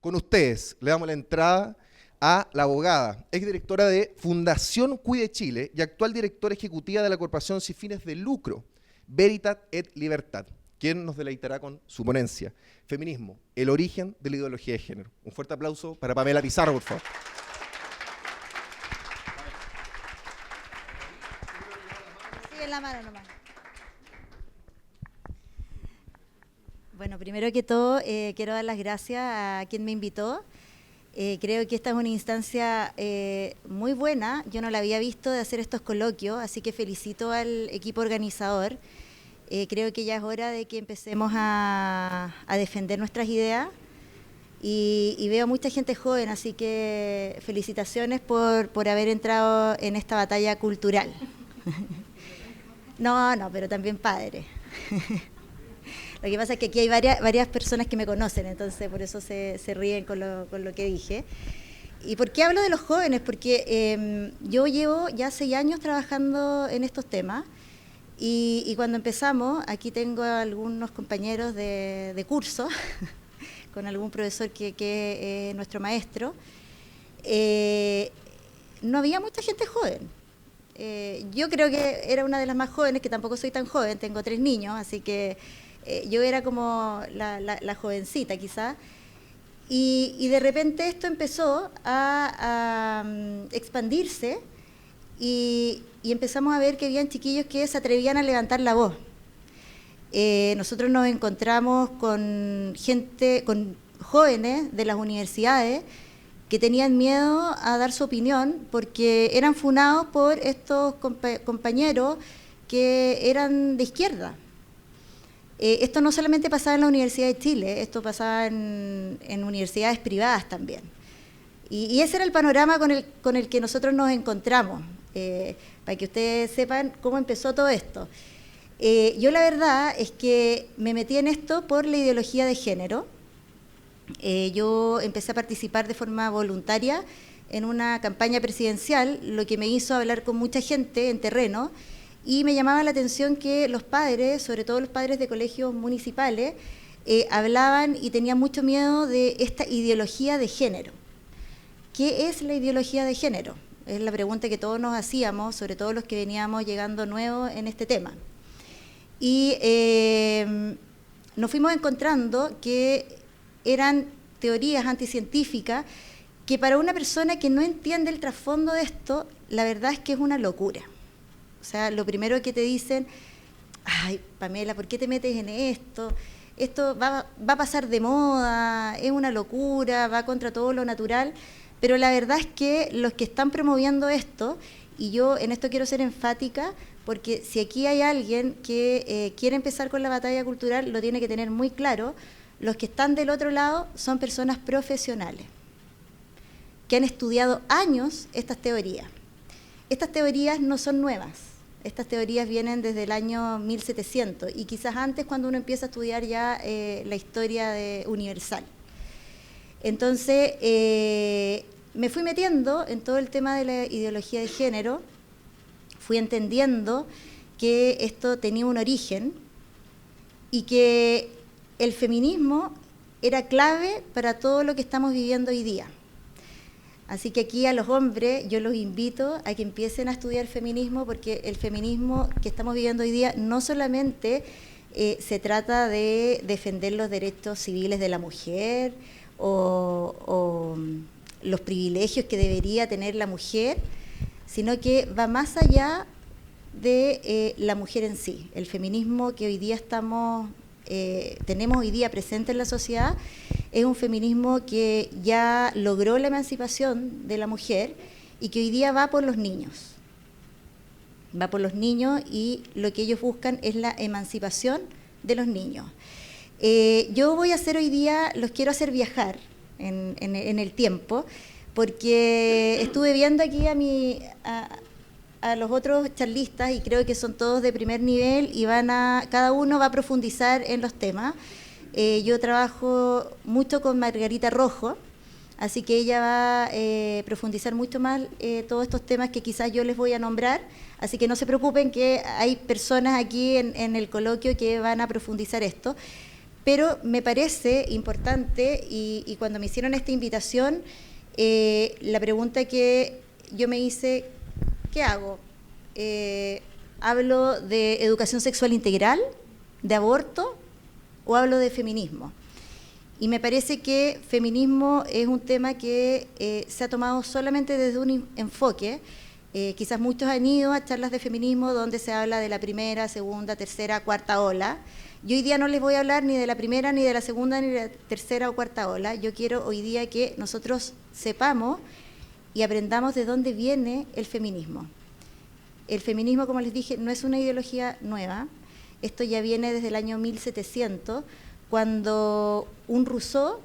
Con ustedes le damos la entrada a la abogada, exdirectora de Fundación Cuide Chile y actual directora ejecutiva de la Corporación Sin Fines de Lucro, Veritat et Libertad, quien nos deleitará con su ponencia, Feminismo, el origen de la ideología de género. Un fuerte aplauso para Pamela Pizarro, por favor. Sí, en la mano nomás. Bueno, primero que todo, quiero dar las gracias a quien me invitó. Creo que esta es una instancia muy buena. Yo no la había visto de hacer estos coloquios, así que felicito al equipo organizador. Creo que ya es hora de que empecemos a defender nuestras ideas y veo mucha gente joven, así que felicitaciones por haber entrado en esta batalla cultural. No, pero también padre. Lo que pasa es que aquí hay varias personas que me conocen, entonces por eso se ríen con lo que dije. ¿Y por qué hablo de los jóvenes? Porque yo llevo ya 6 años trabajando en estos temas y cuando empezamos, aquí tengo algunos compañeros de curso, con algún profesor que es nuestro maestro, no había mucha gente joven. Yo creo que era una de las más jóvenes, que tampoco soy tan joven, tengo 3 niños, así que yo era como la jovencita quizás, y de repente esto empezó a expandirse y empezamos a ver que habían chiquillos que se atrevían a levantar la voz. Nosotros nos encontramos con jóvenes de las universidades que tenían miedo a dar su opinión porque eran funados por estos compañeros que eran de izquierda. Esto no solamente pasaba en la Universidad de Chile, esto pasaba en universidades privadas también. Y ese era el panorama con el que nosotros nos encontramos, para que ustedes sepan cómo empezó todo esto. Yo la verdad es que me metí en esto por la ideología de género. Yo empecé a participar de forma voluntaria en una campaña presidencial, lo que me hizo hablar con mucha gente en terreno, y me llamaba la atención que los padres, sobre todo los padres de colegios municipales, hablaban y tenían mucho miedo de esta ideología de género. ¿Qué es la ideología de género? Es la pregunta que todos nos hacíamos, sobre todo los que veníamos llegando nuevos en este tema. Y nos fuimos encontrando que eran teorías anticientíficas que para una persona que no entiende el trasfondo de esto, la verdad es que es una locura. O sea, lo primero que te dicen, ay, Pamela, ¿por qué te metes en esto? Esto va a pasar de moda, es una locura, va contra todo lo natural. Pero la verdad es que los que están promoviendo esto, y yo en esto quiero ser enfática, porque si aquí hay alguien que quiere empezar con la batalla cultural, lo tiene que tener muy claro, los que están del otro lado son personas profesionales, que han estudiado años estas teorías. Estas teorías no son nuevas, estas teorías vienen desde el año 1700 y quizás antes cuando uno empieza a estudiar ya la historia universal. Entonces, me fui metiendo en todo el tema de la ideología de género, fui entendiendo que esto tenía un origen y que el feminismo era clave para todo lo que estamos viviendo hoy día. Así que aquí a los hombres yo los invito a que empiecen a estudiar feminismo, porque el feminismo que estamos viviendo hoy día no solamente se trata de defender los derechos civiles de la mujer o los privilegios que debería tener la mujer, sino que va más allá de la mujer en sí. El feminismo que hoy día tenemos hoy día presente en la sociedad es un feminismo que ya logró la emancipación de la mujer y que hoy día va por los niños. Va por los niños y lo que ellos buscan es la emancipación de los niños. Yo voy a hacer hoy día, los quiero hacer viajar en el tiempo, porque estuve viendo aquí a los otros charlistas y creo que son todos de primer nivel y cada uno va a profundizar en los temas. Yo trabajo mucho con Margarita Rojo, así que ella va a profundizar mucho más todos estos temas que quizás yo les voy a nombrar, así que no se preocupen que hay personas aquí en el coloquio que van a profundizar esto. pero me parece importante, y cuando me hicieron esta invitación, la pregunta que yo me hice, ¿qué hago? ¿Hablo de educación sexual integral, de aborto, o hablo de feminismo? Y me parece que feminismo es un tema que se ha tomado solamente desde un enfoque. Quizás muchos han ido a charlas de feminismo donde se habla de la primera, segunda, tercera, cuarta ola. Yo hoy día no les voy a hablar ni de la primera, ni de la segunda, ni de la tercera o cuarta ola. Yo quiero hoy día que nosotros sepamos y aprendamos de dónde viene el feminismo. El feminismo, como les dije, no es una ideología nueva. Esto ya viene desde el año 1700, cuando un Rousseau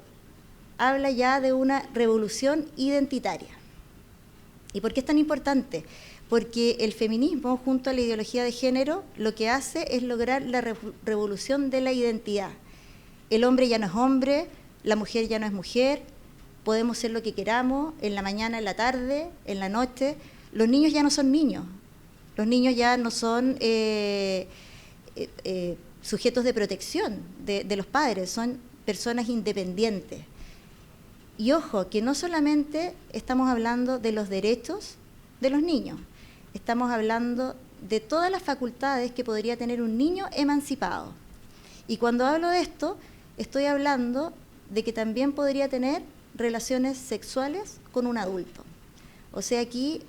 habla ya de una revolución identitaria. ¿Y por qué es tan importante? Porque el feminismo, junto a la ideología de género, lo que hace es lograr la revolución de la identidad. El hombre ya no es hombre, la mujer ya no es mujer, podemos ser lo que queramos, en la mañana, en la tarde, en la noche. Los niños ya no son niños, los niños ya no son sujetos de protección de los padres, son personas independientes. Y ojo, que no solamente estamos hablando de los derechos de los niños, estamos hablando de todas las facultades que podría tener un niño emancipado. Y cuando hablo de esto, estoy hablando de que también podría tener relaciones sexuales con un adulto. O sea, aquí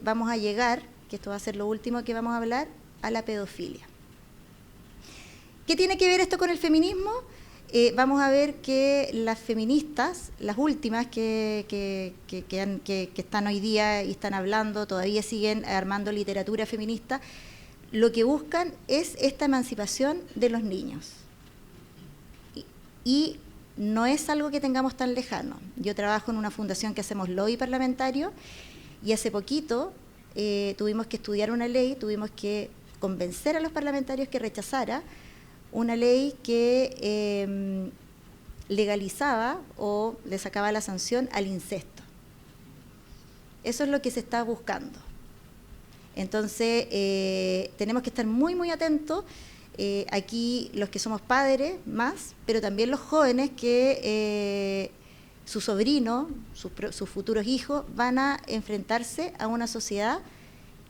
vamos a llegar, que esto va a ser lo último que vamos a hablar, a la pedofilia. ¿Qué tiene que ver esto con el feminismo? Vamos a ver que las feministas, las últimas que están hoy día y están hablando, todavía siguen armando literatura feminista, lo que buscan es esta emancipación de los niños. Y no es algo que tengamos tan lejano. Yo trabajo en una fundación que hacemos lobby parlamentario y hace poquito tuvimos que estudiar una ley, tuvimos que convencer a los parlamentarios que rechazara una ley que legalizaba o le sacaba la sanción al incesto. Eso es lo que se está buscando. Entonces, tenemos que estar muy, muy atentos. Aquí los que somos padres más, pero también los jóvenes que sus sobrinos, sus futuros hijos van a enfrentarse a una sociedad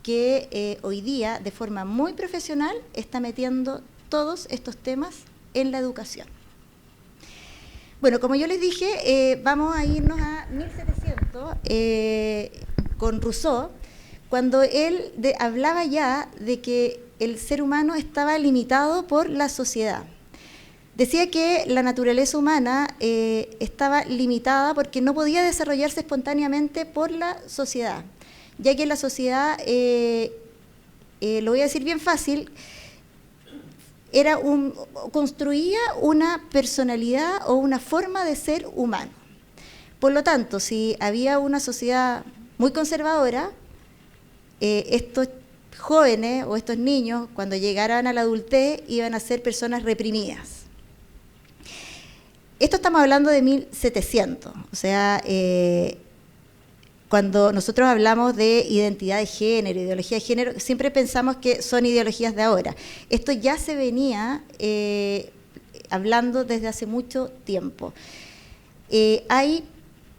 que hoy día, de forma muy profesional, está metiendo todos estos temas en la educación. Bueno, como yo les dije, vamos a irnos a 1700 con Rousseau, cuando él hablaba ya de que el ser humano estaba limitado por la sociedad. Decía que la naturaleza humana estaba limitada porque no podía desarrollarse espontáneamente por la sociedad, ya que la sociedad, lo voy a decir bien fácil, construía una personalidad o una forma de ser humano. Por lo tanto, si había una sociedad muy conservadora, estos jóvenes o estos niños, cuando llegaran a la adultez, iban a ser personas reprimidas. Esto estamos hablando de 1700, o sea, cuando nosotros hablamos de identidad de género, ideología de género, siempre pensamos que son ideologías de ahora. Esto ya se venía hablando desde hace mucho tiempo. Hay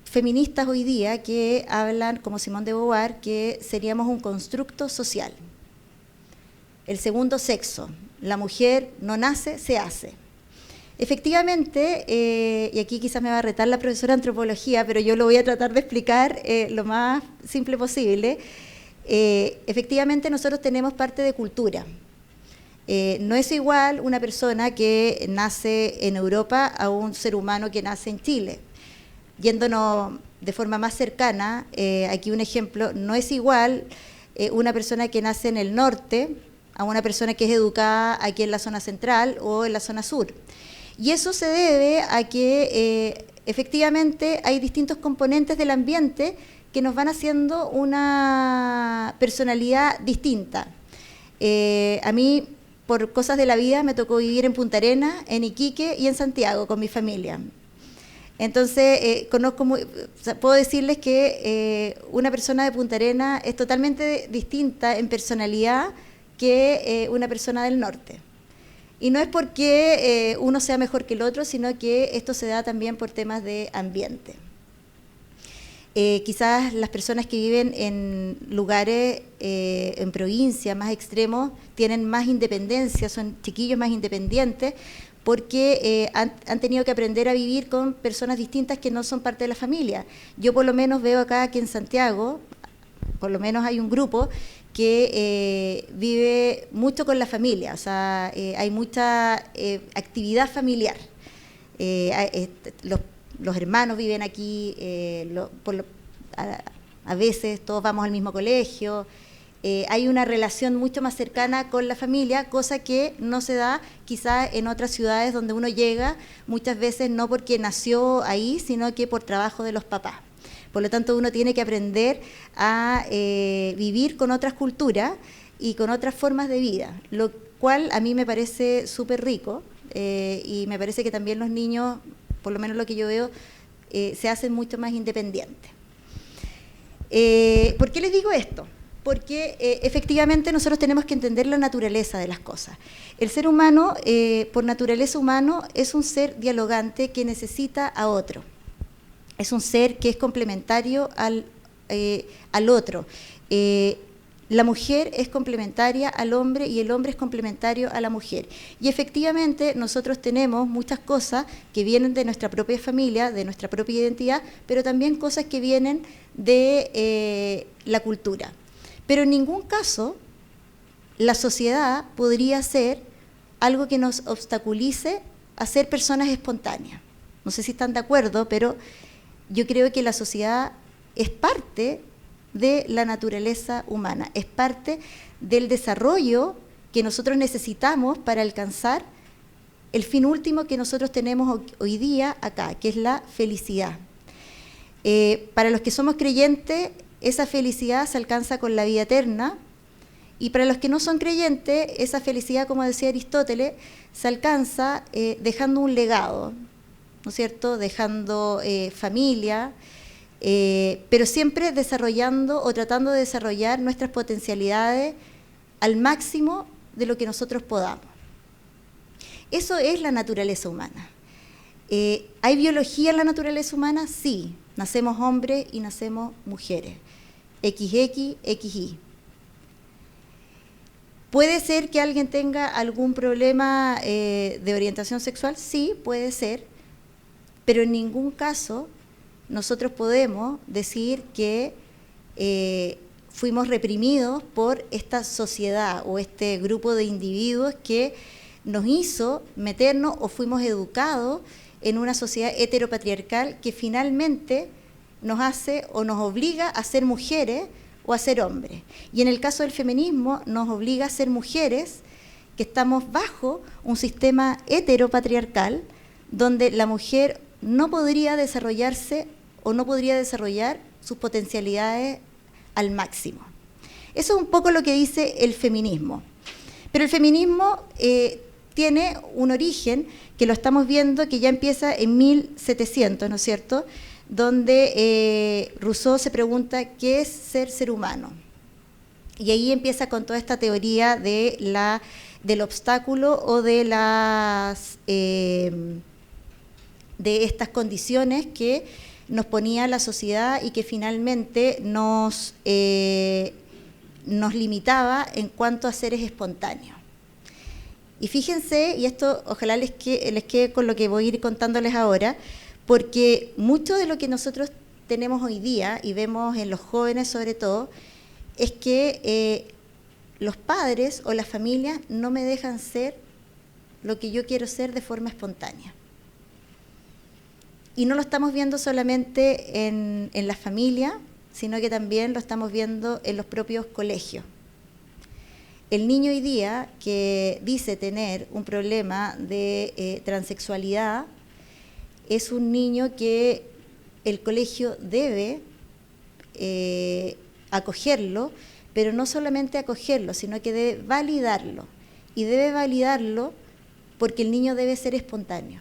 feministas hoy día que hablan, como Simone de Beauvoir, que seríamos un constructo social. El segundo sexo, la mujer no nace, se hace. Efectivamente, y aquí quizás me va a retar la profesora de antropología, pero yo lo voy a tratar de explicar lo más simple posible. Efectivamente, nosotros tenemos parte de cultura. No es igual una persona que nace en Europa a un ser humano que nace en Chile. Yéndonos de forma más cercana, aquí un ejemplo, no es igual una persona que nace en el norte a una persona que es educada aquí en la zona central o en la zona sur. Y eso se debe a que efectivamente hay distintos componentes del ambiente que nos van haciendo una personalidad distinta. A mí, por cosas de la vida, me tocó vivir en Punta Arenas, en Iquique y en Santiago con mi familia. Entonces, puedo decirles que una persona de Punta Arenas es totalmente distinta en personalidad que una persona del norte. Y no es porque uno sea mejor que el otro, sino que esto se da también por temas de ambiente. Quizás las personas que viven en lugares, en provincia más extremos, tienen más independencia, son chiquillos más independientes, porque han tenido que aprender a vivir con personas distintas que no son parte de la familia. Yo por lo menos veo acá que en Santiago, por lo menos hay un grupo que vive mucho con la familia, o sea, hay mucha actividad familiar. Los hermanos viven aquí, a veces todos vamos al mismo colegio, hay una relación mucho más cercana con la familia, cosa que no se da quizás en otras ciudades donde uno llega muchas veces no porque nació ahí, sino que por trabajo de los papás. Por lo tanto, uno tiene que aprender a vivir con otras culturas y con otras formas de vida, lo cual a mí me parece súper rico y me parece que también los niños, por lo menos lo que yo veo, se hacen mucho más independientes. ¿Por qué les digo esto? Porque efectivamente nosotros tenemos que entender la naturaleza de las cosas. El ser humano, por naturaleza humano, es un ser dialogante que necesita a otro. Es un ser que es complementario al otro. La mujer es complementaria al hombre y el hombre es complementario a la mujer. Y efectivamente nosotros tenemos muchas cosas que vienen de nuestra propia familia, de nuestra propia identidad, pero también cosas que vienen de la cultura. Pero en ningún caso la sociedad podría ser algo que nos obstaculice a ser personas espontáneas. No sé si están de acuerdo, pero yo creo que la sociedad es parte de la naturaleza humana, es parte del desarrollo que nosotros necesitamos para alcanzar el fin último que nosotros tenemos hoy día acá, que es la felicidad. Para los que somos creyentes, esa felicidad se alcanza con la vida eterna, y para los que no son creyentes, esa felicidad, como decía Aristóteles, se alcanza dejando un legado, ¿no es cierto?, dejando familia, pero siempre desarrollando o tratando de desarrollar nuestras potencialidades al máximo de lo que nosotros podamos. Eso es la naturaleza humana. ¿Hay biología en la naturaleza humana? Sí. Nacemos hombres y nacemos mujeres. XX, XY. ¿Puede ser que alguien tenga algún problema de orientación sexual? Sí, puede ser. Pero en ningún caso nosotros podemos decir que fuimos reprimidos por esta sociedad o este grupo de individuos que nos hizo meternos o fuimos educados en una sociedad heteropatriarcal que finalmente nos hace o nos obliga a ser mujeres o a ser hombres. Y en el caso del feminismo nos obliga a ser mujeres que estamos bajo un sistema heteropatriarcal donde la mujer no podría desarrollarse o no podría desarrollar sus potencialidades al máximo. Eso es un poco lo que dice el feminismo. Pero el feminismo tiene un origen que lo estamos viendo, que ya empieza en 1700, ¿no es cierto?, donde Rousseau se pregunta qué es ser humano. Y ahí empieza con toda esta teoría del obstáculo o de estas condiciones que nos ponía la sociedad y que finalmente nos limitaba en cuanto a seres espontáneos. Y fíjense, y esto ojalá les quede con lo que voy a ir contándoles ahora, porque mucho de lo que nosotros tenemos hoy día, y vemos en los jóvenes sobre todo, es que los padres o las familias no me dejan ser lo que yo quiero ser de forma espontánea. Y no lo estamos viendo solamente en la familia, sino que también lo estamos viendo en los propios colegios. El niño hoy día que dice tener un problema de transexualidad es un niño que el colegio debe acogerlo, pero no solamente acogerlo, sino que debe validarlo. Y debe validarlo porque el niño debe ser espontáneo.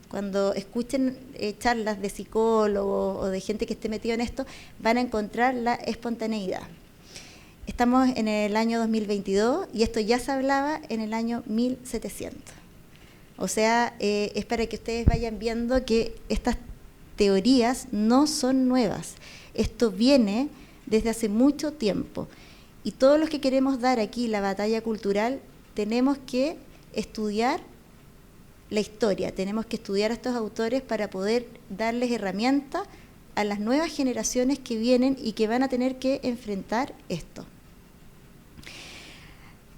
Cuando escuchen charlas de psicólogos o de gente que esté metida en esto, van a encontrar la espontaneidad. Estamos en el año 2022 y esto ya se hablaba en el año 1700. O sea, es para que ustedes vayan viendo que estas teorías no son nuevas. Esto viene desde hace mucho tiempo. Y todos los que queremos dar aquí la batalla cultural, tenemos que estudiar la historia, tenemos que estudiar a estos autores para poder darles herramientas a las nuevas generaciones que vienen y que van a tener que enfrentar esto.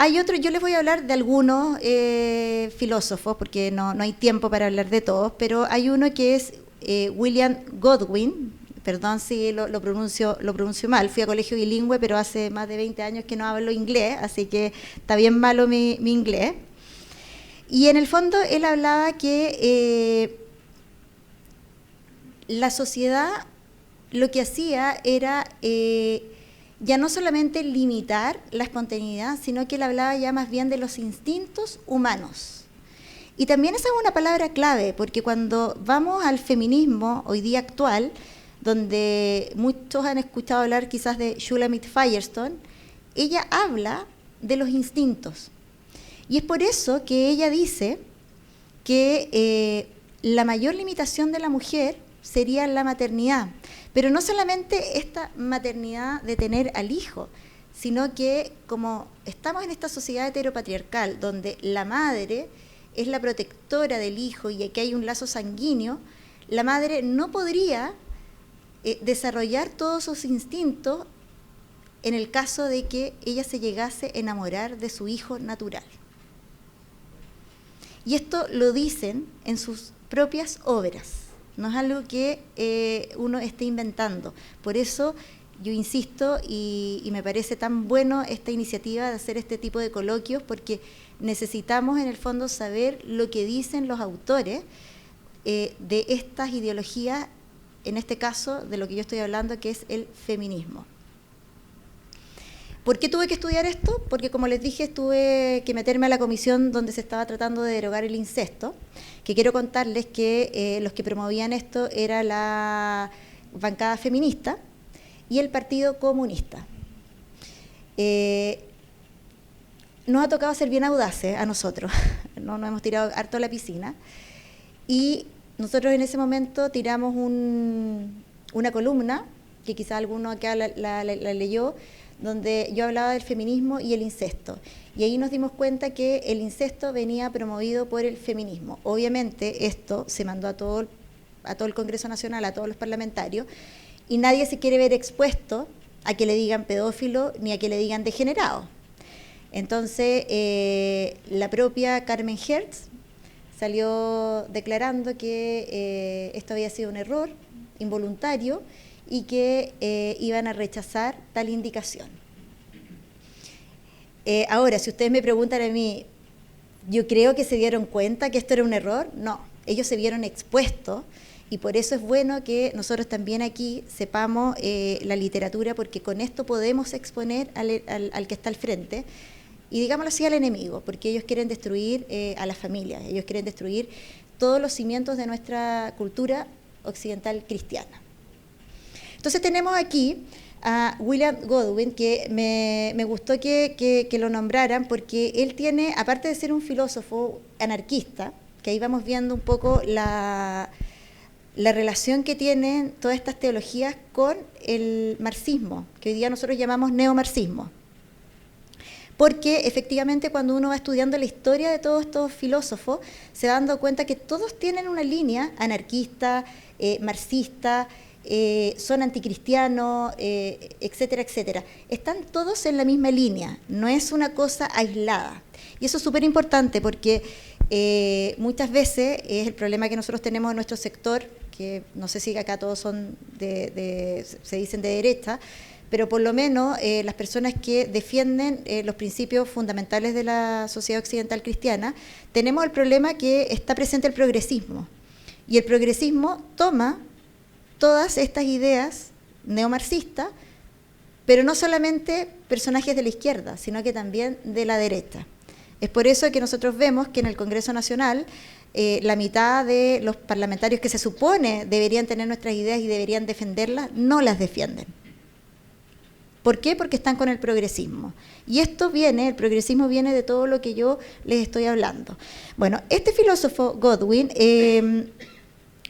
Hay otros, yo les voy a hablar de algunos filósofos, porque no hay tiempo para hablar de todos, pero hay uno que es William Godwin, perdón si lo pronuncio mal, fui a colegio bilingüe, pero hace más de 20 años que no hablo inglés, así que está bien malo mi inglés. Y en el fondo él hablaba que la sociedad lo que hacía era ya no solamente limitar la espontaneidad, sino que él hablaba ya más bien de los instintos humanos. Y también esa es una palabra clave, porque cuando vamos al feminismo hoy día actual, donde muchos han escuchado hablar quizás de Shulamit Firestone, ella habla de los instintos. Y es por eso que ella dice que la mayor limitación de la mujer sería la maternidad. Pero no solamente esta maternidad de tener al hijo, sino que como estamos en esta sociedad heteropatriarcal, donde la madre es la protectora del hijo y aquí hay un lazo sanguíneo, la madre no podría desarrollar todos sus instintos en el caso de que ella se llegase a enamorar de su hijo natural. Y esto lo dicen en sus propias obras, no es algo que uno esté inventando. Por eso yo insisto y me parece tan bueno esta iniciativa de hacer este tipo de coloquios, porque necesitamos en el fondo saber lo que dicen los autores de estas ideologías, en este caso de lo que yo estoy hablando, que es el feminismo. ¿Por qué tuve que estudiar esto? Porque, como les dije, tuve que meterme a la comisión donde se estaba tratando de derogar el incesto, que quiero contarles que los que promovían esto era la bancada feminista y el Partido Comunista. Nos ha tocado ser bien audaces a nosotros, nos hemos tirado harto a la piscina, y nosotros en ese momento tiramos una columna, que quizá alguno acá la leyó, donde yo hablaba del feminismo y el incesto. Y ahí nos dimos cuenta que el incesto venía promovido por el feminismo. Obviamente esto se mandó a todo el Congreso Nacional, a todos los parlamentarios, y nadie se quiere ver expuesto a que le digan pedófilo ni a que le digan degenerado. Entonces, la propia Carmen Hertz salió declarando que esto había sido un error involuntario y que iban a rechazar tal indicación. Ahora, si ustedes me preguntan a mí, ¿yo creo que se dieron cuenta que esto era un error? No, ellos se vieron expuestos, y por eso es bueno que nosotros también aquí sepamos la literatura, porque con esto podemos exponer al que está al frente, y digámoslo así, al enemigo, porque ellos quieren destruir a las familias, ellos quieren destruir todos los cimientos de nuestra cultura occidental cristiana. Entonces tenemos aquí a William Godwin, que me gustó que lo nombraran, porque él tiene, aparte de ser un filósofo anarquista, que ahí vamos viendo un poco la relación que tienen todas estas teologías con el marxismo, que hoy día nosotros llamamos neomarxismo. Porque efectivamente cuando uno va estudiando la historia de todos estos filósofos, se va dando cuenta que todos tienen una línea anarquista, marxista, son anticristianos, etcétera, etcétera. Están todos en la misma línea, no es una cosa aislada. Y eso es súper importante porque muchas veces es el problema que nosotros tenemos en nuestro sector, que no sé si acá todos son se dicen de derecha, pero por lo menos las personas que defienden los principios fundamentales de la sociedad occidental cristiana, tenemos el problema que está presente el progresismo. Y el progresismo toma todas estas ideas neomarxistas, pero no solamente personajes de la izquierda, sino que también de la derecha. Es por eso que nosotros vemos que en el Congreso Nacional la mitad de los parlamentarios que se supone deberían tener nuestras ideas y deberían defenderlas, no las defienden. ¿Por qué? Porque están con el progresismo. Y el progresismo viene de todo lo que yo les estoy hablando. Bueno, este filósofo Godwin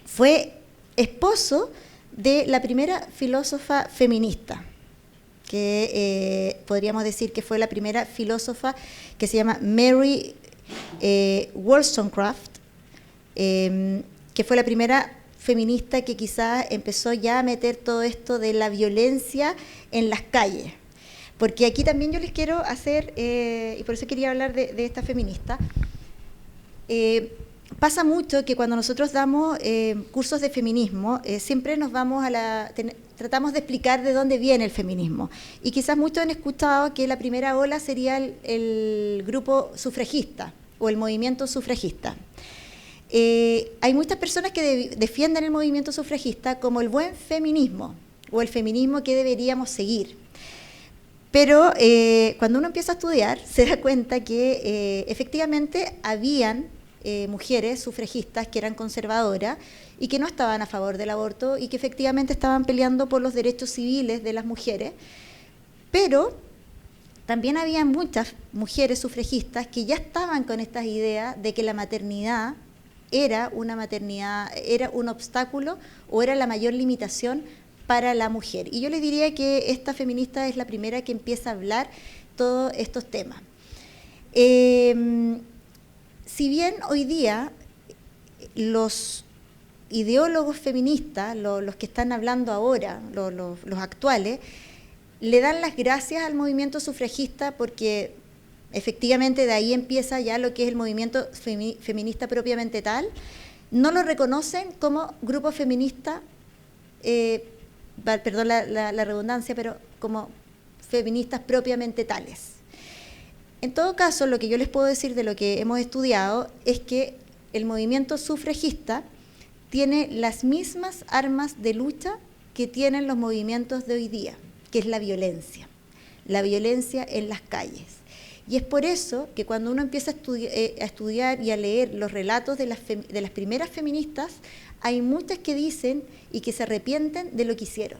fue esposo de la primera filósofa feminista, que podríamos decir que fue la primera filósofa, que se llama Mary Wollstonecraft, que fue la primera feminista que quizás empezó ya a meter todo esto de la violencia en las calles. Porque aquí también yo les quiero hacer, y por eso quería hablar de esta feminista, pasa mucho que cuando nosotros damos cursos de feminismo, siempre nos vamos tratamos de explicar de dónde viene el feminismo. Y quizás muchos han escuchado que la primera ola sería el grupo sufragista o el movimiento sufragista. Hay muchas personas que defienden el movimiento sufragista como el buen feminismo o el feminismo que deberíamos seguir. Pero cuando uno empieza a estudiar se da cuenta que efectivamente habían mujeres sufragistas que eran conservadoras y que no estaban a favor del aborto y que efectivamente estaban peleando por los derechos civiles de las mujeres, pero también había muchas mujeres sufragistas que ya estaban con estas ideas de que la maternidad era un obstáculo o era la mayor limitación para la mujer. Y yo les diría que esta feminista es la primera que empieza a hablar todos estos temas. Si bien hoy día los ideólogos feministas, los que están hablando ahora, los actuales, le dan las gracias al movimiento sufragista porque efectivamente de ahí empieza ya lo que es el movimiento feminista propiamente tal, no lo reconocen como grupo feminista, perdón la redundancia, pero como feministas propiamente tales. En todo caso, lo que yo les puedo decir de lo que hemos estudiado es que el movimiento sufragista tiene las mismas armas de lucha que tienen los movimientos de hoy día, que es la violencia en las calles. Y es por eso que cuando uno empieza a estudiar y a leer los relatos de las primeras feministas, hay muchas que dicen y que se arrepienten de lo que hicieron.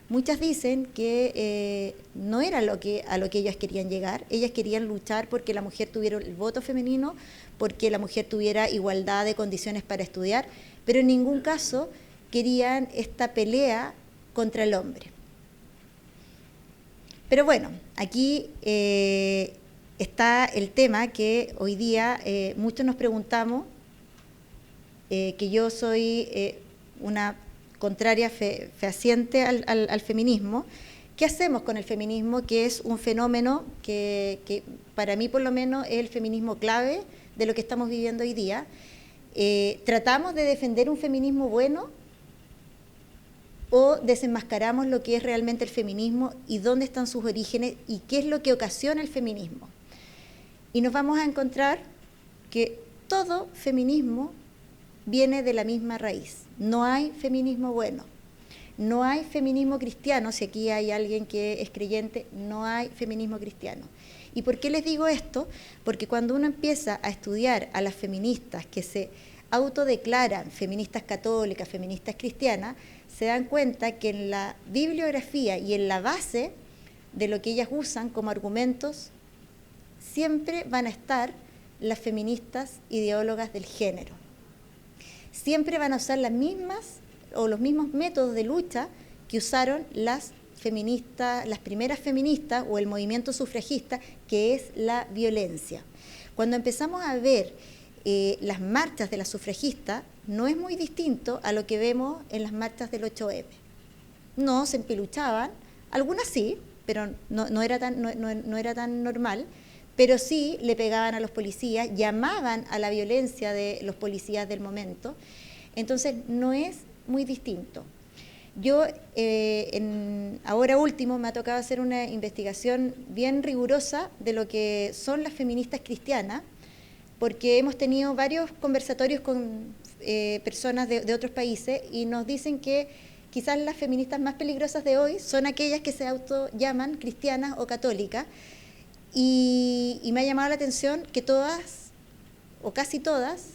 Muchas dicen que no era a lo que ellas querían llegar. Ellas querían luchar porque la mujer tuviera el voto femenino, porque la mujer tuviera igualdad de condiciones para estudiar, pero en ningún caso querían esta pelea contra el hombre. Pero bueno, aquí está el tema que hoy día muchos nos preguntamos, que yo soy una contraria fehaciente al feminismo. ¿Qué hacemos con el feminismo? Que es un fenómeno que para mí por lo menos es el feminismo clave de lo que estamos viviendo hoy día. ¿Tratamos de defender un feminismo bueno o desenmascaramos lo que es realmente el feminismo y dónde están sus orígenes y qué es lo que ocasiona el feminismo? Y nos vamos a encontrar que todo feminismo viene de la misma raíz. No hay feminismo bueno, no hay feminismo cristiano. Si aquí hay alguien que es creyente, no hay feminismo cristiano. ¿Y por qué les digo esto? Porque cuando uno empieza a estudiar a las feministas que se autodeclaran feministas católicas, feministas cristianas, se dan cuenta que en la bibliografía y en la base de lo que ellas usan como argumentos siempre van a estar las feministas ideólogas del género. Siempre van a usar las mismas o los mismos métodos de lucha que usaron las primeras feministas o el movimiento sufragista, que es la violencia. Cuando empezamos a ver las marchas de las sufragistas, no es muy distinto a lo que vemos en las marchas del 8M. No se empeluchaban, algunas sí, pero no era tan normal, pero sí le pegaban a los policías, llamaban a la violencia de los policías del momento. Entonces no es muy distinto. Yo ahora último me ha tocado hacer una investigación bien rigurosa de lo que son las feministas cristianas, porque hemos tenido varios conversatorios con personas de otros países y nos dicen que quizás las feministas más peligrosas de hoy son aquellas que se autollaman cristianas o católicas. Y me ha llamado la atención que todas, o casi todas,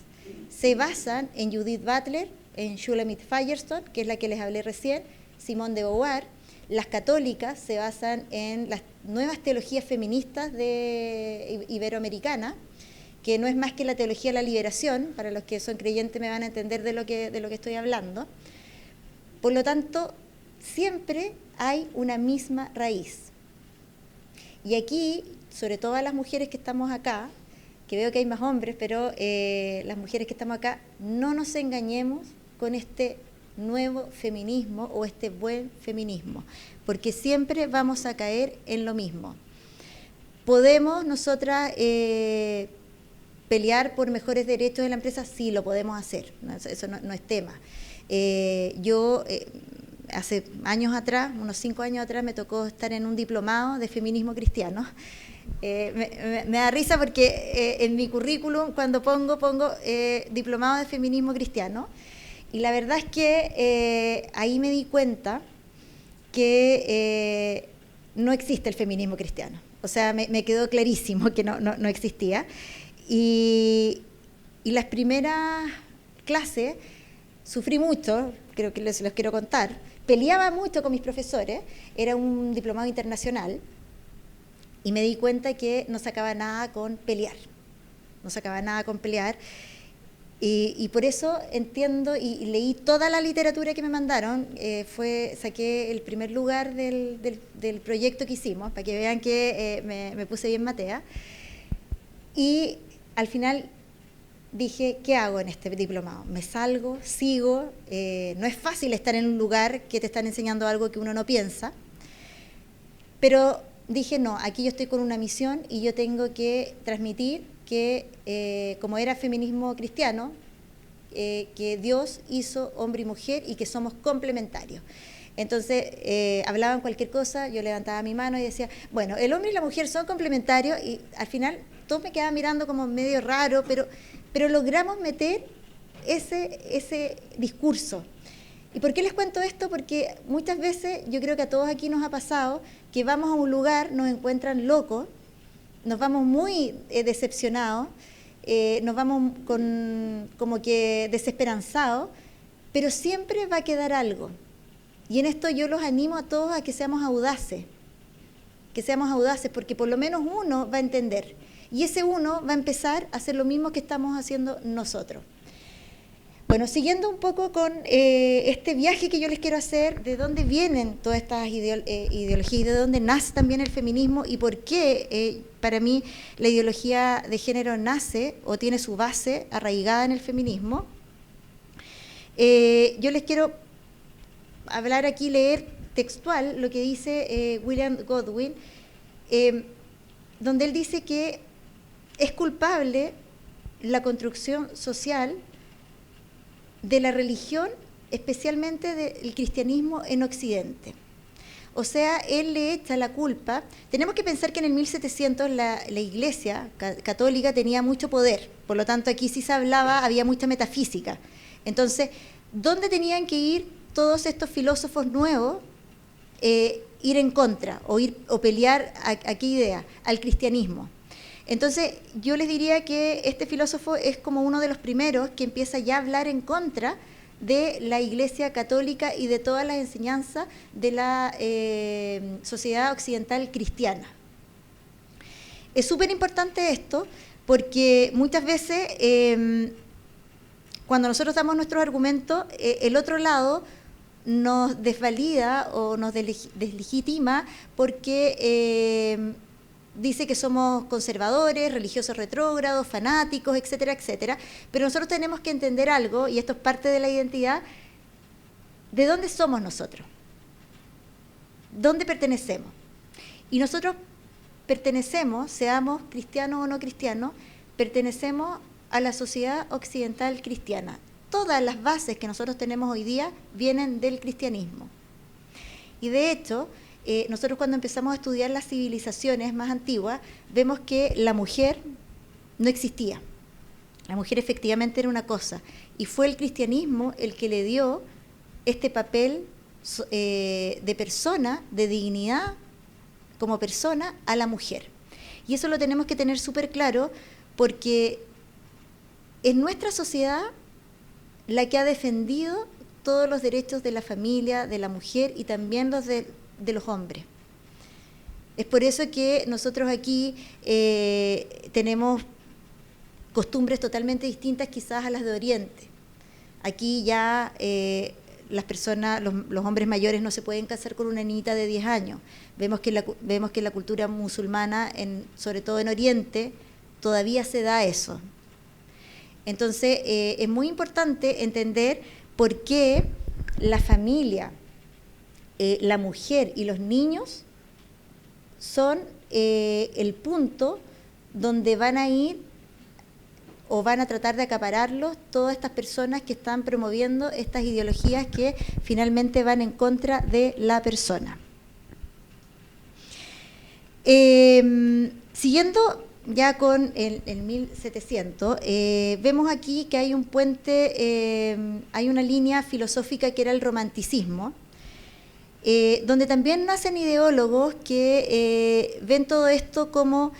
se basan en Judith Butler, en Shulamit Firestone, que es la que les hablé recién, Simone de Beauvoir, Las católicas se basan en las nuevas teologías feministas de iberoamericana, que no es más que la teología de la liberación. Para los que son creyentes me van a entender de lo que estoy hablando. Por lo tanto, siempre hay una misma raíz. Y aquí, sobre todo a las mujeres que estamos acá, que veo que hay más hombres, pero las mujeres que estamos acá, no nos engañemos con este nuevo feminismo o este buen feminismo, porque siempre vamos a caer en lo mismo. ¿Podemos nosotras pelear por mejores derechos en la empresa? Sí, lo podemos hacer, eso no es tema. Yo hace años atrás, unos 5 años atrás, me tocó estar en un diplomado de feminismo cristiano. Me da risa porque en mi currículum cuando pongo diplomado de feminismo cristiano, y la verdad es que ahí me di cuenta que no existe el feminismo cristiano. O sea, me quedó clarísimo que no existía. Y las primeras clases sufrí mucho, creo que los quiero contar. Peleaba mucho con mis profesores, era un diplomado internacional, y me di cuenta que no sacaba nada con pelear. No sacaba nada con pelear. Y por eso entiendo y leí toda la literatura que me mandaron. Saqué el primer lugar del proyecto que hicimos, para que vean que me puse bien matea. Y al final dije, ¿qué hago en este diplomado? ¿Me salgo? ¿Sigo? No es fácil estar en un lugar que te están enseñando algo que uno no piensa. Pero dije, no, aquí yo estoy con una misión y yo tengo que transmitir que, como era feminismo cristiano, que Dios hizo hombre y mujer y que somos complementarios. Entonces, hablaban cualquier cosa, yo levantaba mi mano y decía, bueno, el hombre y la mujer son complementarios, y al final todos me quedaban mirando como medio raro, pero logramos meter ese discurso. ¿Y por qué les cuento esto? Porque muchas veces, yo creo que a todos aquí nos ha pasado, que vamos a un lugar, nos encuentran locos, nos vamos muy decepcionados, nos vamos como que desesperanzados, pero siempre va a quedar algo. Y en esto yo los animo a todos a que seamos audaces, porque por lo menos uno va a entender. Y ese uno va a empezar a hacer lo mismo que estamos haciendo nosotros. Bueno, siguiendo un poco con este viaje que yo les quiero hacer, de dónde vienen todas estas ideologías y de dónde nace también el feminismo y por qué para mí la ideología de género nace o tiene su base arraigada en el feminismo. Yo les quiero hablar aquí, leer textual lo que dice William Godwin, donde él dice que es culpable la construcción social de la religión, especialmente del cristianismo en Occidente. O sea, él le echa la culpa. Tenemos que pensar que en el 1700 la Iglesia católica tenía mucho poder, por lo tanto aquí sí se hablaba, había mucha metafísica. Entonces, ¿dónde tenían que ir todos estos filósofos nuevos? Ir en contra o pelear a qué idea, al cristianismo. Entonces, yo les diría que este filósofo es como uno de los primeros que empieza ya a hablar en contra de la Iglesia católica y de todas las enseñanzas de la sociedad occidental cristiana. Es súper importante esto porque muchas veces cuando nosotros damos nuestros argumentos, el otro lado nos desvalida o nos deslegitima porque dice que somos conservadores, religiosos retrógrados, fanáticos, etcétera, etcétera. Pero nosotros tenemos que entender algo, y esto es parte de la identidad, ¿de dónde somos nosotros? ¿Dónde pertenecemos? Y nosotros pertenecemos, seamos cristianos o no cristianos, pertenecemos a la sociedad occidental cristiana. Todas las bases que nosotros tenemos hoy día vienen del cristianismo. Y de hecho, nosotros cuando empezamos a estudiar las civilizaciones más antiguas, vemos que la mujer no existía. La mujer efectivamente era una cosa, y fue el cristianismo el que le dio este papel de persona, de dignidad como persona a la mujer. Y eso lo tenemos que tener súper claro porque es nuestra sociedad la que ha defendido todos los derechos de la familia, de la mujer y también los de de los hombres. Es por eso que nosotros aquí tenemos costumbres totalmente distintas quizás a las de Oriente. Aquí ya las personas, los hombres mayores no se pueden casar con una niñita de 10 años. Vemos que en la cultura musulmana, sobre todo en Oriente, todavía se da eso. Entonces, es muy importante entender por qué la familia, la mujer y los niños son el punto donde van a ir o van a tratar de acapararlos todas estas personas que están promoviendo estas ideologías que finalmente van en contra de la persona. Siguiendo ya con el 1700, vemos aquí que hay un puente, hay una línea filosófica que era el romanticismo, donde también nacen ideólogos que ven todo esto como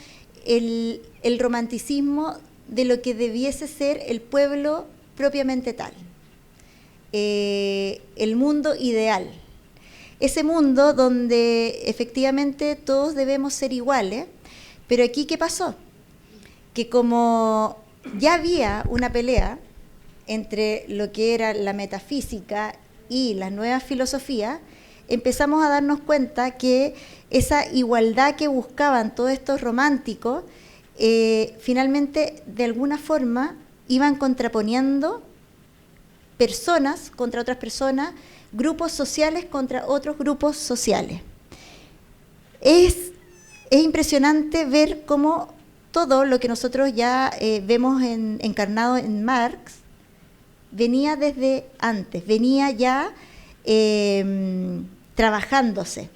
el romanticismo de lo que debiese ser el pueblo propiamente tal, el mundo ideal, ese mundo donde efectivamente todos debemos ser iguales. Pero aquí, ¿qué pasó? Que como ya había una pelea entre lo que era la metafísica y las nuevas filosofías, empezamos a darnos cuenta que esa igualdad que buscaban todos estos románticos, finalmente, de alguna forma, iban contraponiendo personas contra otras personas, grupos sociales contra otros grupos sociales. Es impresionante ver cómo todo lo que nosotros ya vemos encarnado en Marx venía desde antes, venía ya trabajándose.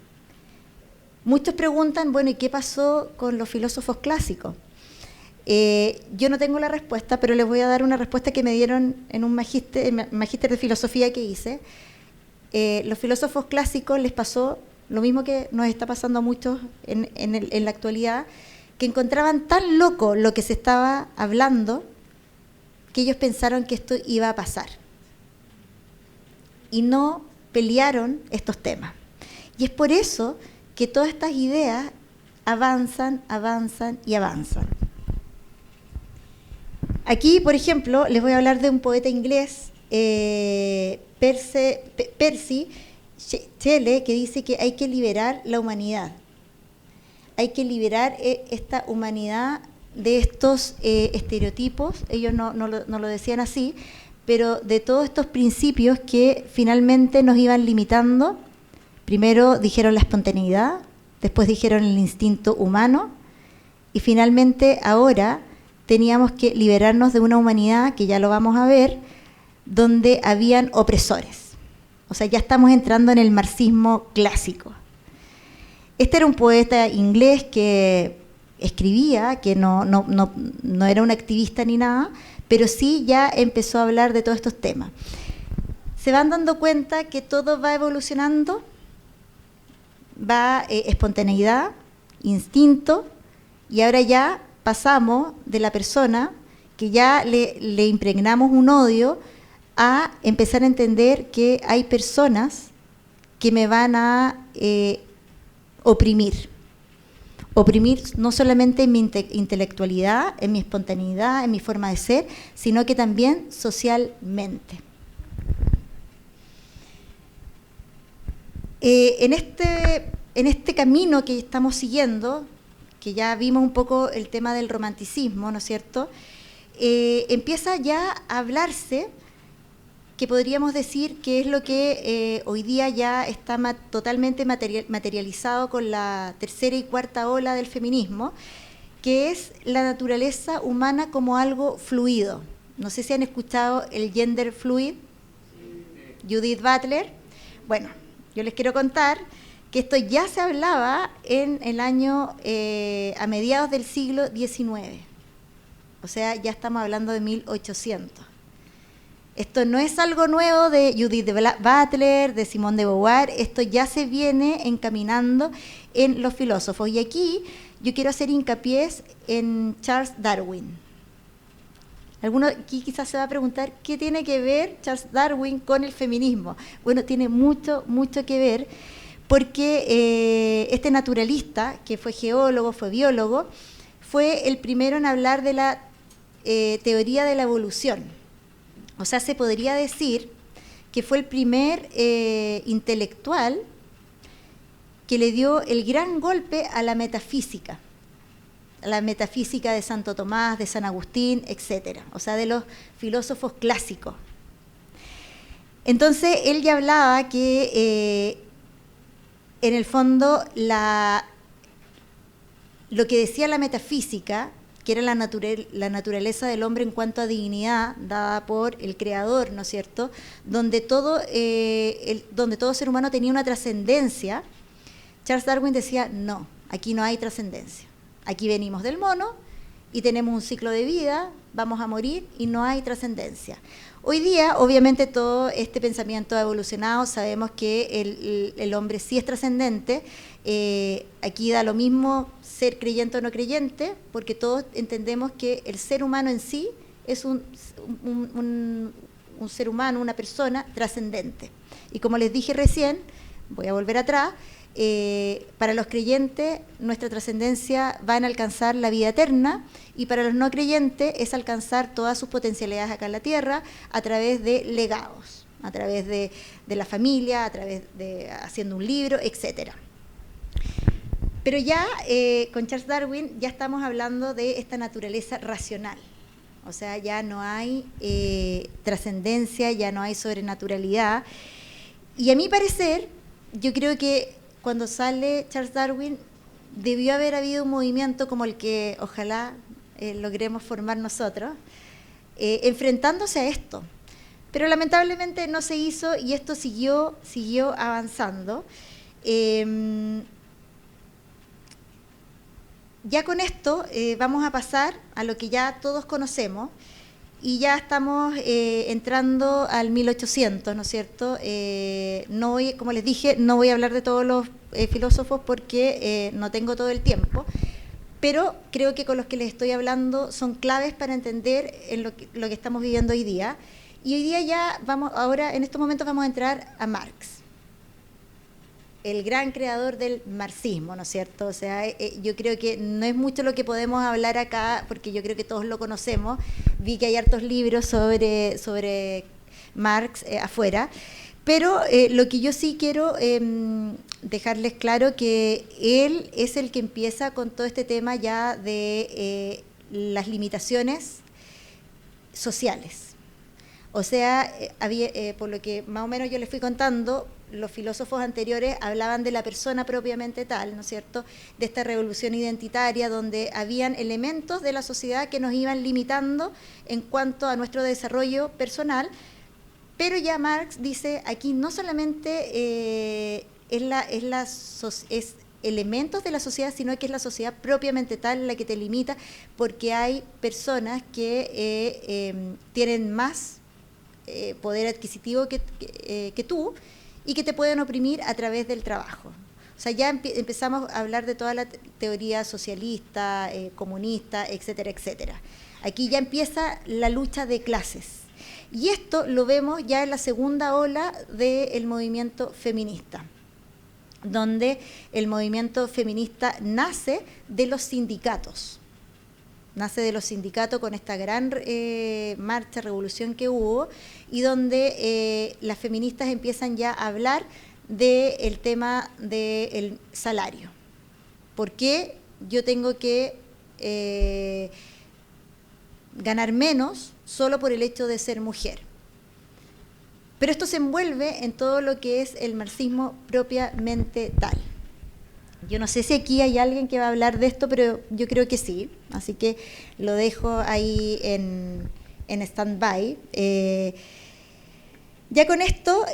Muchos preguntan, bueno, ¿y qué pasó con los filósofos clásicos? Yo no tengo la respuesta, pero les voy a dar una respuesta que me dieron en un magíster de filosofía que hice. Los filósofos clásicos les pasó lo mismo que nos está pasando a muchos en la actualidad, que encontraban tan loco lo que se estaba hablando que ellos pensaron que esto iba a pasar. Y no pelearon estos temas. Y es por eso que todas estas ideas avanzan, avanzan y avanzan. Aquí, por ejemplo, les voy a hablar de un poeta inglés, Percy Shelley, que dice que hay que liberar la humanidad. Hay que liberar esta humanidad de estos estereotipos, ellos no lo decían así, pero de todos estos principios que finalmente nos iban limitando. Primero dijeron la espontaneidad, después dijeron el instinto humano, y finalmente ahora teníamos que liberarnos de una humanidad, que ya lo vamos a ver, donde habían opresores. O sea, ya estamos entrando en el marxismo clásico. Este era un poeta inglés que escribía, que no era un activista ni nada, pero sí ya empezó a hablar de todos estos temas. Se van dando cuenta que todo va evolucionando, va espontaneidad, instinto, y ahora ya pasamos de la persona que ya le impregnamos un odio a empezar a entender que hay personas que me van a oprimir. Oprimir no solamente en mi intelectualidad, en mi espontaneidad, en mi forma de ser, sino que también socialmente. En este camino que estamos siguiendo, que ya vimos un poco el tema del romanticismo, ¿no es cierto?, empieza ya a hablarse, que podríamos decir que es lo que hoy día ya está totalmente materializado con la tercera y cuarta ola del feminismo, que es la naturaleza humana como algo fluido. No sé si han escuchado el gender fluid, Judith Butler. Bueno, yo les quiero contar que esto ya se hablaba en el año, a mediados del siglo XIX. O sea, ya estamos hablando de 1800. Esto no es algo nuevo de Judith Butler, de Simone de Beauvoir, esto ya se viene encaminando en los filósofos. Y aquí yo quiero hacer hincapié en Charles Darwin. Alguno aquí quizás se va a preguntar, ¿qué tiene que ver Charles Darwin con el feminismo? Bueno, tiene mucho, mucho que ver, porque este naturalista, que fue geólogo, fue biólogo, fue el primero en hablar de la teoría de la evolución. O sea, se podría decir que fue el primer intelectual que le dio el gran golpe a la metafísica de Santo Tomás, de San Agustín, etc. O sea, de los filósofos clásicos. Entonces, él ya hablaba que en el fondo lo que decía la metafísica, que era la naturaleza del hombre en cuanto a dignidad dada por el Creador, ¿no es cierto?, donde todo ser humano tenía una trascendencia. Charles Darwin decía, no, aquí no hay trascendencia. Aquí venimos del mono y tenemos un ciclo de vida, vamos a morir y no hay trascendencia. Hoy día, obviamente, todo este pensamiento ha evolucionado, sabemos que el hombre sí es trascendente, aquí da lo mismo ser creyente o no creyente, porque todos entendemos que el ser humano en sí es un ser humano, una persona trascendente. Y como les dije recién, voy a volver atrás, para los creyentes nuestra trascendencia va en alcanzar la vida eterna, y para los no creyentes es alcanzar todas sus potencialidades acá en la tierra a través de legados, a través de la familia, a través de haciendo un libro, etc. Pero ya con Charles Darwin ya estamos hablando de esta naturaleza racional. O sea, ya no hay trascendencia, ya no hay sobrenaturalidad. Y a mi parecer, yo creo que cuando sale Charles Darwin, debió haber habido un movimiento como el que ojalá logremos formar nosotros, enfrentándose a esto. Pero lamentablemente no se hizo y esto siguió avanzando. Ya con esto vamos a pasar a lo que ya todos conocemos, y ya estamos entrando al 1800, ¿no es cierto? Como les dije, no voy a hablar de todos los filósofos porque no tengo todo el tiempo, pero creo que con los que les estoy hablando son claves para entender lo que estamos viviendo hoy día. Y hoy día ya ahora en estos momentos vamos a entrar a Marx, el gran creador del marxismo, ¿no es cierto? O sea, yo creo que no es mucho lo que podemos hablar acá, porque yo creo que todos lo conocemos. Vi que hay hartos libros sobre Marx afuera, pero lo que yo sí quiero dejarles claro que él es el que empieza con todo este tema ya de las limitaciones sociales. O sea, por lo que más o menos yo les fui contando, los filósofos anteriores hablaban de la persona propiamente tal, ¿no es cierto?, de esta revolución identitaria donde habían elementos de la sociedad que nos iban limitando en cuanto a nuestro desarrollo personal, pero ya Marx dice, aquí no solamente es elementos de la sociedad, sino que es la sociedad propiamente tal la que te limita, porque hay personas que tienen más poder adquisitivo que tú, y que te pueden oprimir a través del trabajo. O sea, ya empezamos a hablar de toda la teoría socialista, comunista, etcétera, etcétera. Aquí ya empieza la lucha de clases. Y esto lo vemos ya en la segunda ola del movimiento feminista, donde el movimiento feminista nace de los sindicatos. Nace de los sindicatos con esta gran marcha, revolución que hubo, y donde las feministas empiezan ya a hablar del tema del salario. ¿Por qué yo tengo que ganar menos solo por el hecho de ser mujer? Pero esto se envuelve en todo lo que es el marxismo propiamente tal. Yo no sé si aquí hay alguien que va a hablar de esto, pero yo creo que sí, así que lo dejo ahí en stand-by. Ya con esto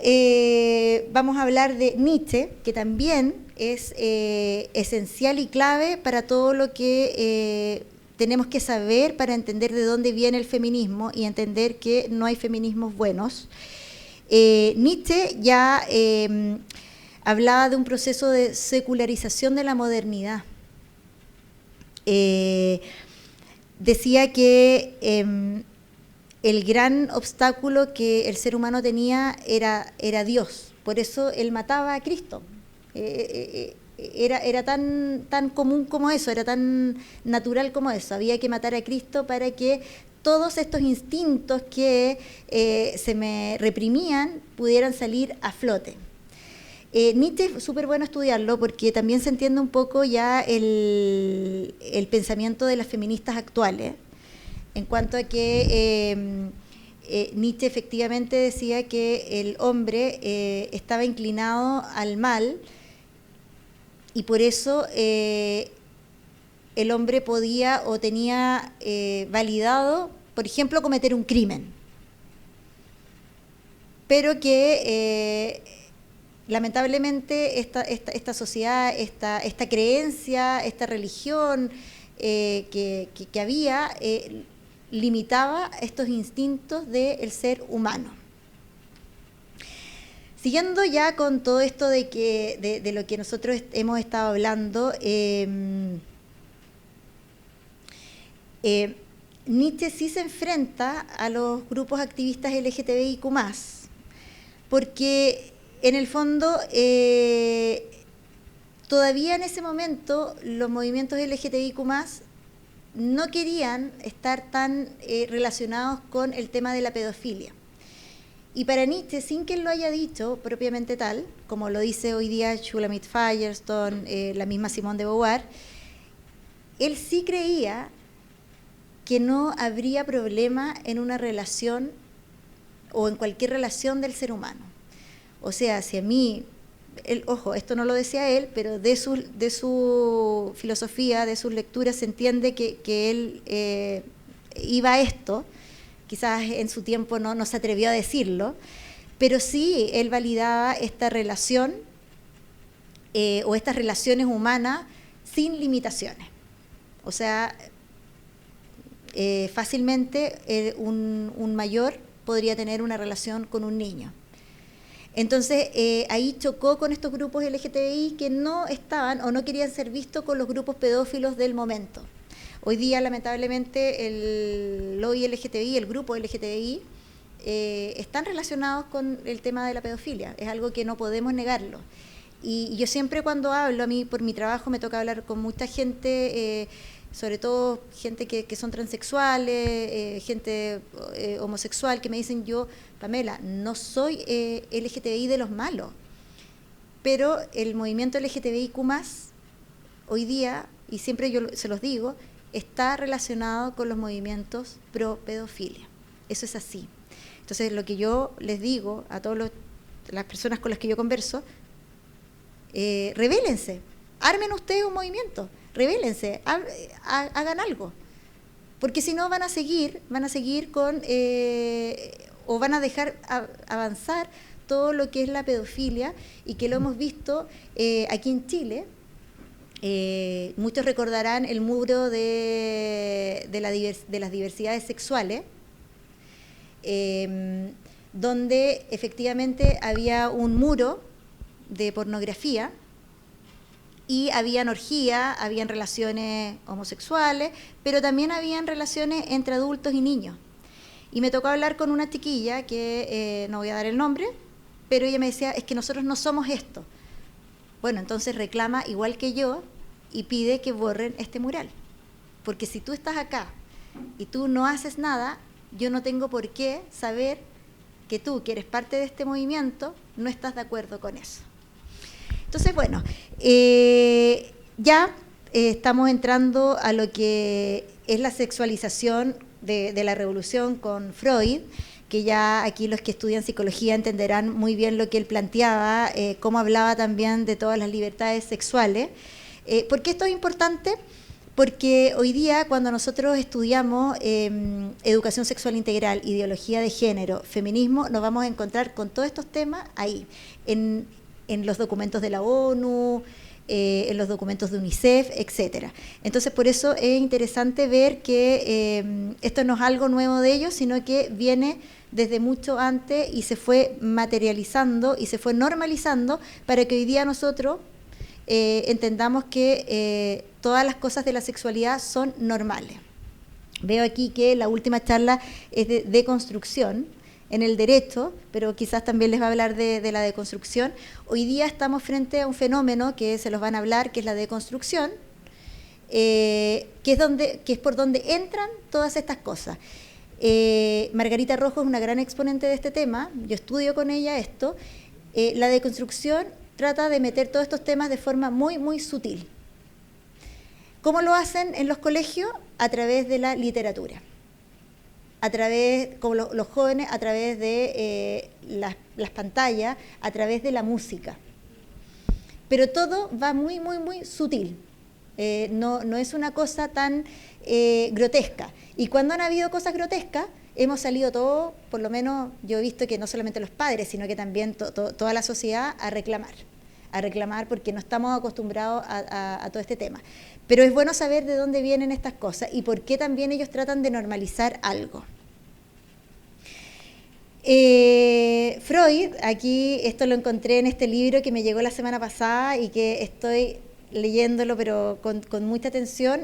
vamos a hablar de Nietzsche, que también es esencial y clave para todo lo que tenemos que saber para entender de dónde viene el feminismo y entender que no hay feminismos buenos. Nietzsche ya hablaba de un proceso de secularización de la modernidad. Decía que el gran obstáculo que el ser humano tenía era Dios. Por eso él mataba a Cristo, Era tan común como eso, era tan natural como eso. Había que matar a Cristo para que todos estos instintos que se me reprimían pudieran salir a flote. Nietzsche es súper bueno estudiarlo porque también se entiende un poco ya el pensamiento de las feministas actuales, en cuanto a que Nietzsche efectivamente decía que el hombre estaba inclinado al mal y por eso el hombre podía o tenía validado, por ejemplo, cometer un crimen, pero que lamentablemente esta sociedad, esta creencia, esta religión que había, limitaba estos instintos del ser humano. Siguiendo ya con todo esto de lo que nosotros hemos estado hablando, Nietzsche sí se enfrenta a los grupos activistas LGTBIQ+, porque en el fondo todavía en ese momento los movimientos LGTBIQ+, no querían estar tan relacionados con el tema de la pedofilia. Y para Nietzsche, sin que él lo haya dicho propiamente tal, como lo dice hoy día Shulamit Firestone, la misma Simone de Beauvoir, él sí creía que no habría problema en una relación o en cualquier relación del ser humano. O sea, si a mí, ojo, esto no lo decía él, pero de su filosofía, de sus lecturas, se entiende que él iba a esto. Quizás en su tiempo no se atrevió a decirlo, pero sí él validaba esta relación o estas relaciones humanas sin limitaciones. O sea, fácilmente un mayor podría tener una relación con un niño. Entonces, ahí chocó con estos grupos LGTBI que no estaban o no querían ser vistos con los grupos pedófilos del momento. Hoy día, lamentablemente, el lobby LGTBI, el grupo LGTBI, están relacionados con el tema de la pedofilia. Es algo que no podemos negarlo. Y yo siempre cuando hablo, a mí por mi trabajo me toca hablar con mucha gente, sobre todo gente que son transexuales, gente homosexual, que me dicen yo, Pamela, no soy LGTBI de los malos, pero el movimiento LGTBIQ+, hoy día, y siempre yo se los digo, está relacionado con los movimientos pro pedofilia. Eso es así. Entonces, lo que yo les digo a todas las personas con las que yo converso, rebélense, armen ustedes un movimiento, rebélense, hagan algo. Porque si no van a seguir con, o van a dejar avanzar todo lo que es la pedofilia y que lo hemos visto aquí en Chile. Muchos recordarán el muro de las diversidades sexuales, donde efectivamente había un muro de pornografía y habían orgías, habían relaciones homosexuales, pero también habían relaciones entre adultos y niños. Y me tocó hablar con una chiquilla que no voy a dar el nombre, pero ella me decía, es que nosotros no somos esto. Bueno, entonces reclama igual que yo y pide que borren este mural. Porque si tú estás acá y tú no haces nada, yo no tengo por qué saber que tú, que eres parte de este movimiento, no estás de acuerdo con eso. Entonces, bueno, ya estamos entrando a lo que es la sexualización de la revolución con Freud, que ya aquí los que estudian psicología entenderán muy bien lo que él planteaba, cómo hablaba también de todas las libertades sexuales. ¿Por qué esto es importante? Porque hoy día cuando nosotros estudiamos educación sexual integral, ideología de género, feminismo, nos vamos a encontrar con todos estos temas ahí, en los documentos de la ONU, en los documentos de UNICEF, etcétera. Entonces, por eso es interesante ver que esto no es algo nuevo de ellos, sino que viene desde mucho antes y se fue materializando y se fue normalizando para que hoy día nosotros entendamos que todas las cosas de la sexualidad son normales. Veo aquí que la última charla es de deconstrucción, en el derecho, pero quizás también les va a hablar de la deconstrucción. Hoy día estamos frente a un fenómeno que se los van a hablar, que es la deconstrucción, que es por donde entran todas estas cosas. Margarita Rojo es una gran exponente de este tema, yo estudio con ella esto. La deconstrucción trata de meter todos estos temas de forma muy, muy sutil. ¿Cómo lo hacen en los colegios? A través de la literatura. Como los jóvenes, a través de las pantallas, a través de la música. Pero todo va muy, muy, muy sutil. No es una cosa tan grotesca. Y cuando han habido cosas grotescas, hemos salido todos, por lo menos yo he visto que no solamente los padres, sino que también toda la sociedad a reclamar porque no estamos acostumbrados a todo este tema. Pero es bueno saber de dónde vienen estas cosas y por qué también ellos tratan de normalizar algo. Freud, aquí esto lo encontré en este libro que me llegó la semana pasada y que estoy leyéndolo pero con mucha atención,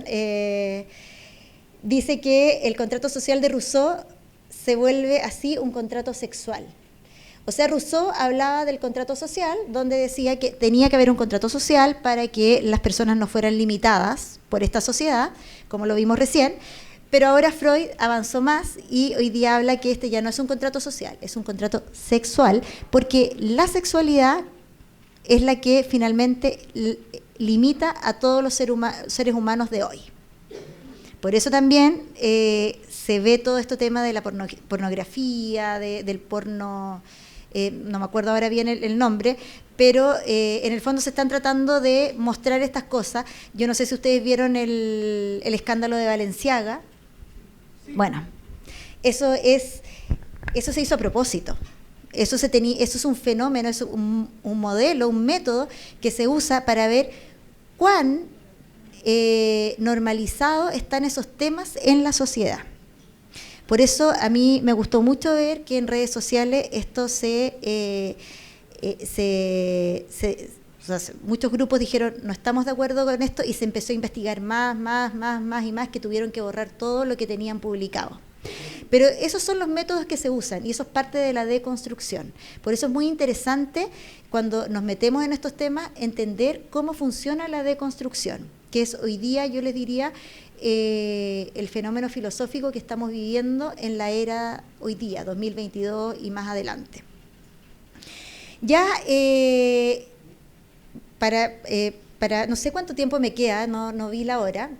dice que el contrato social de Rousseau se vuelve así un contrato sexual. O sea, Rousseau hablaba del contrato social, donde decía que tenía que haber un contrato social para que las personas no fueran limitadas por esta sociedad, como lo vimos recién, pero ahora Freud avanzó más y hoy día habla que este ya no es un contrato social, es un contrato sexual, porque la sexualidad es la que finalmente limita a todos los seres humanos de hoy. Por eso también se ve todo este tema de la pornografía, del porno, no me acuerdo ahora bien el nombre, pero en el fondo se están tratando de mostrar estas cosas. Yo no sé si ustedes vieron el escándalo de Balenciaga. Sí. Bueno, eso se hizo a propósito. Eso es un fenómeno, es un modelo, un método que se usa para ver cuán normalizados están esos temas en la sociedad. Por eso a mí me gustó mucho ver que en redes sociales esto muchos grupos dijeron no estamos de acuerdo con esto y se empezó a investigar más y más, que tuvieron que borrar todo lo que tenían publicado. Pero esos son los métodos que se usan y eso es parte de la deconstrucción. Por eso es muy interesante cuando nos metemos en estos temas entender cómo funciona la deconstrucción, que es hoy día, yo les diría, el fenómeno filosófico que estamos viviendo en la era hoy día, 2022 y más adelante. Ya para no sé cuánto tiempo me queda, no vi la hora.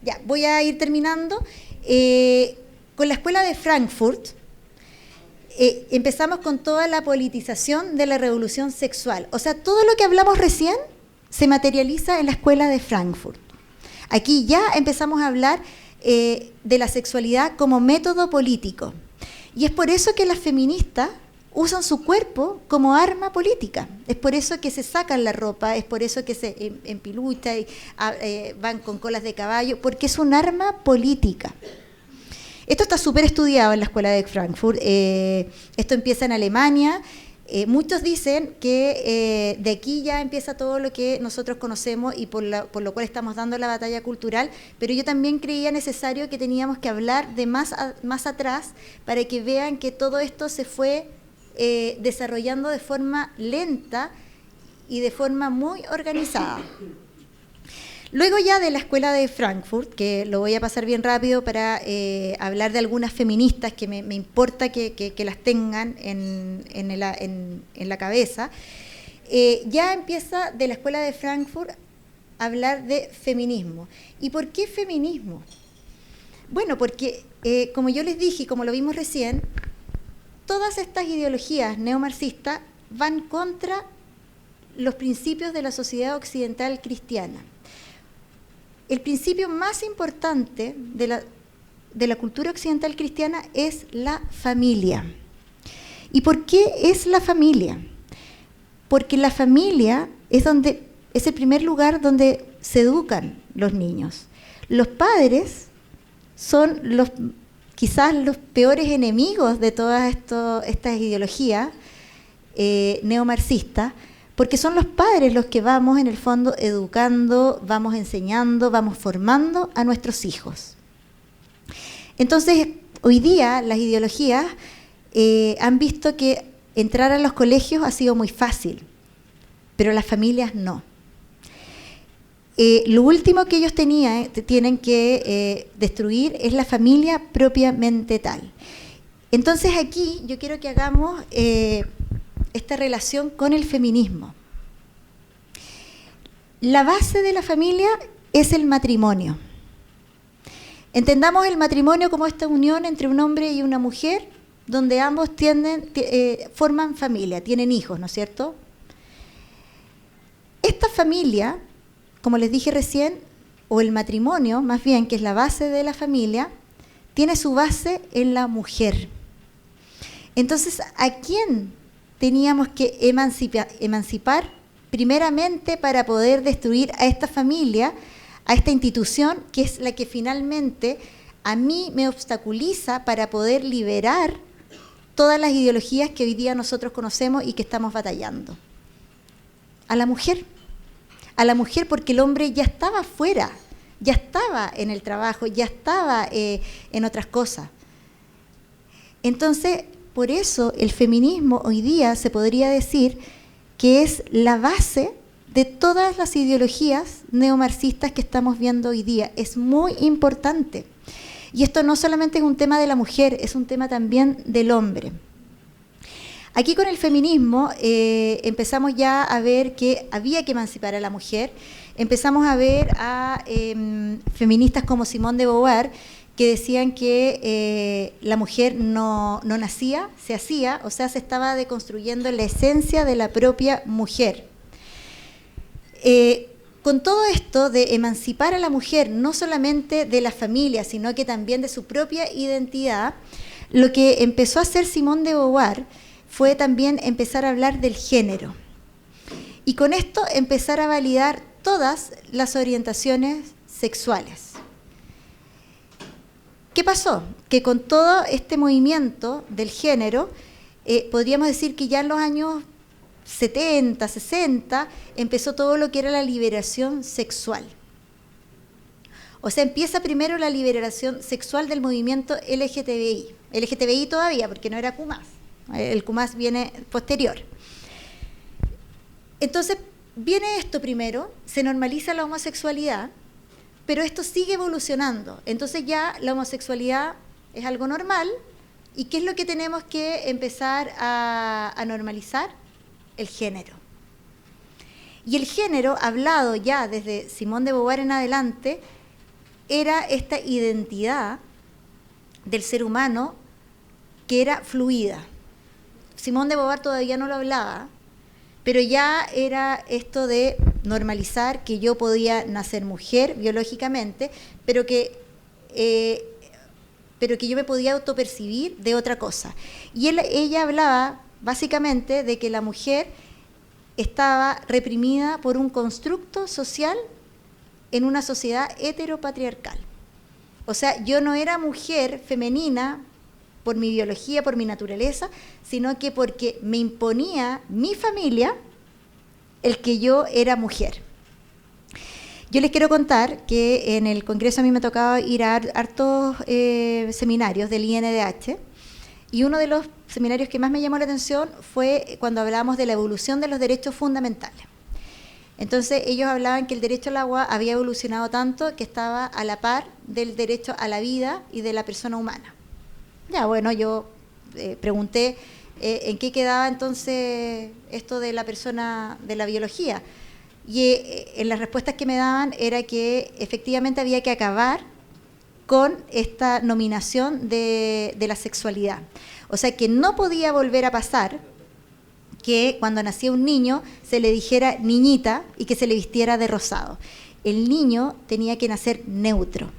Ya, voy a ir terminando. Con la Escuela de Frankfurt empezamos con toda la politización de la revolución sexual. O sea, todo lo que hablamos recién se materializa en la Escuela de Frankfurt. Aquí ya empezamos a hablar de la sexualidad como método político. Y es por eso que las feministas usan su cuerpo como arma política. Es por eso que se sacan la ropa, es por eso que se empiluchan y van con colas de caballo, porque es un arma política. Esto está súper estudiado en la Escuela de Frankfurt. Esto empieza en Alemania. Muchos dicen que de aquí ya empieza todo lo que nosotros conocemos y por lo cual estamos dando la batalla cultural, pero yo también creía necesario que teníamos que hablar de más atrás para que vean que todo esto se fue desarrollando de forma lenta y de forma muy organizada. Luego ya de la Escuela de Frankfurt, que lo voy a pasar bien rápido para hablar de algunas feministas que me importa que las tengan en la cabeza, ya empieza de la Escuela de Frankfurt a hablar de feminismo. ¿Y por qué feminismo? Bueno, porque como yo les dije y como lo vimos recién, todas estas ideologías neomarxistas van contra los principios de la sociedad occidental cristiana. El principio más importante de la cultura occidental cristiana es la familia. ¿Y por qué es la familia? Porque la familia es el primer lugar donde se educan los niños. Los padres son quizás los peores enemigos de todas estas ideologías neomarxistas, porque son los padres los que vamos, en el fondo, educando, vamos enseñando, vamos formando a nuestros hijos. Entonces, Hoy día las ideologías han visto que entrar a los colegios ha sido muy fácil, pero las familias no. Lo último que ellos tienen que destruir es la familia propiamente tal. Entonces aquí yo quiero que hagamos esta relación con el feminismo. La base de la familia es el matrimonio. Entendamos el matrimonio como esta unión entre un hombre y una mujer, donde ambos forman familia, tienen hijos, ¿no es cierto? Esta familia, como les dije recién, o el matrimonio, más bien, que es la base de la familia, tiene su base en la mujer. Entonces, ¿a quién teníamos que emancipar primeramente para poder destruir a esta familia, a esta institución, que es la que finalmente a mí me obstaculiza para poder liberar todas las ideologías que hoy día nosotros conocemos y que estamos batallando? A la mujer. A la mujer, porque el hombre ya estaba fuera, ya estaba en el trabajo, ya estaba en otras cosas. Entonces, por eso el feminismo hoy día se podría decir que es la base de todas las ideologías neomarxistas que estamos viendo hoy día. Es muy importante. Y esto no solamente es un tema de la mujer, es un tema también del hombre. Aquí con el feminismo empezamos ya a ver que había que emancipar a la mujer. Empezamos a ver a feministas como Simone de Beauvoir, que decían que la mujer no nacía, se hacía, o sea, se estaba deconstruyendo la esencia de la propia mujer. Con todo esto de emancipar a la mujer, no solamente de la familia, sino que también de su propia identidad, lo que empezó a hacer Simone de Beauvoir fue también empezar a hablar del género. Y con esto empezar a validar todas las orientaciones sexuales. ¿Qué pasó? Que con todo este movimiento del género, podríamos decir que ya en los años 70, 60, empezó todo lo que era la liberación sexual. O sea, empieza primero la liberación sexual del movimiento LGTBI. LGTBI todavía, porque no era Q+. El Q+ viene posterior. Entonces, viene esto primero, se normaliza la homosexualidad, pero esto sigue evolucionando. Entonces ya la homosexualidad es algo normal. ¿Y qué es lo que tenemos que empezar a normalizar? El género. Y el género, hablado ya desde Simone de Beauvoir en adelante, era esta identidad del ser humano que era fluida. Simone de Beauvoir todavía no lo hablaba, pero ya era esto de normalizar que yo podía nacer mujer biológicamente, pero que yo me podía autopercibir de otra cosa. Y ella hablaba básicamente de que la mujer estaba reprimida por un constructo social en una sociedad heteropatriarcal. O sea, yo no era mujer femenina por mi biología, por mi naturaleza, sino que porque me imponía mi familia el que yo era mujer. Yo les quiero contar que en el Congreso a mí me tocaba ir a hartos seminarios del INDH, y uno de los seminarios que más me llamó la atención fue cuando hablábamos de la evolución de los derechos fundamentales. Entonces ellos hablaban que el derecho al agua había evolucionado tanto que estaba a la par del derecho a la vida y de la persona humana. Ya, bueno, yo pregunté en qué quedaba entonces esto de la persona, de la biología. Y en las respuestas que me daban era que efectivamente había que acabar con esta nominación de la sexualidad. O sea, que no podía volver a pasar que cuando nacía un niño se le dijera niñita y que se le vistiera de rosado. El niño tenía que nacer neutro.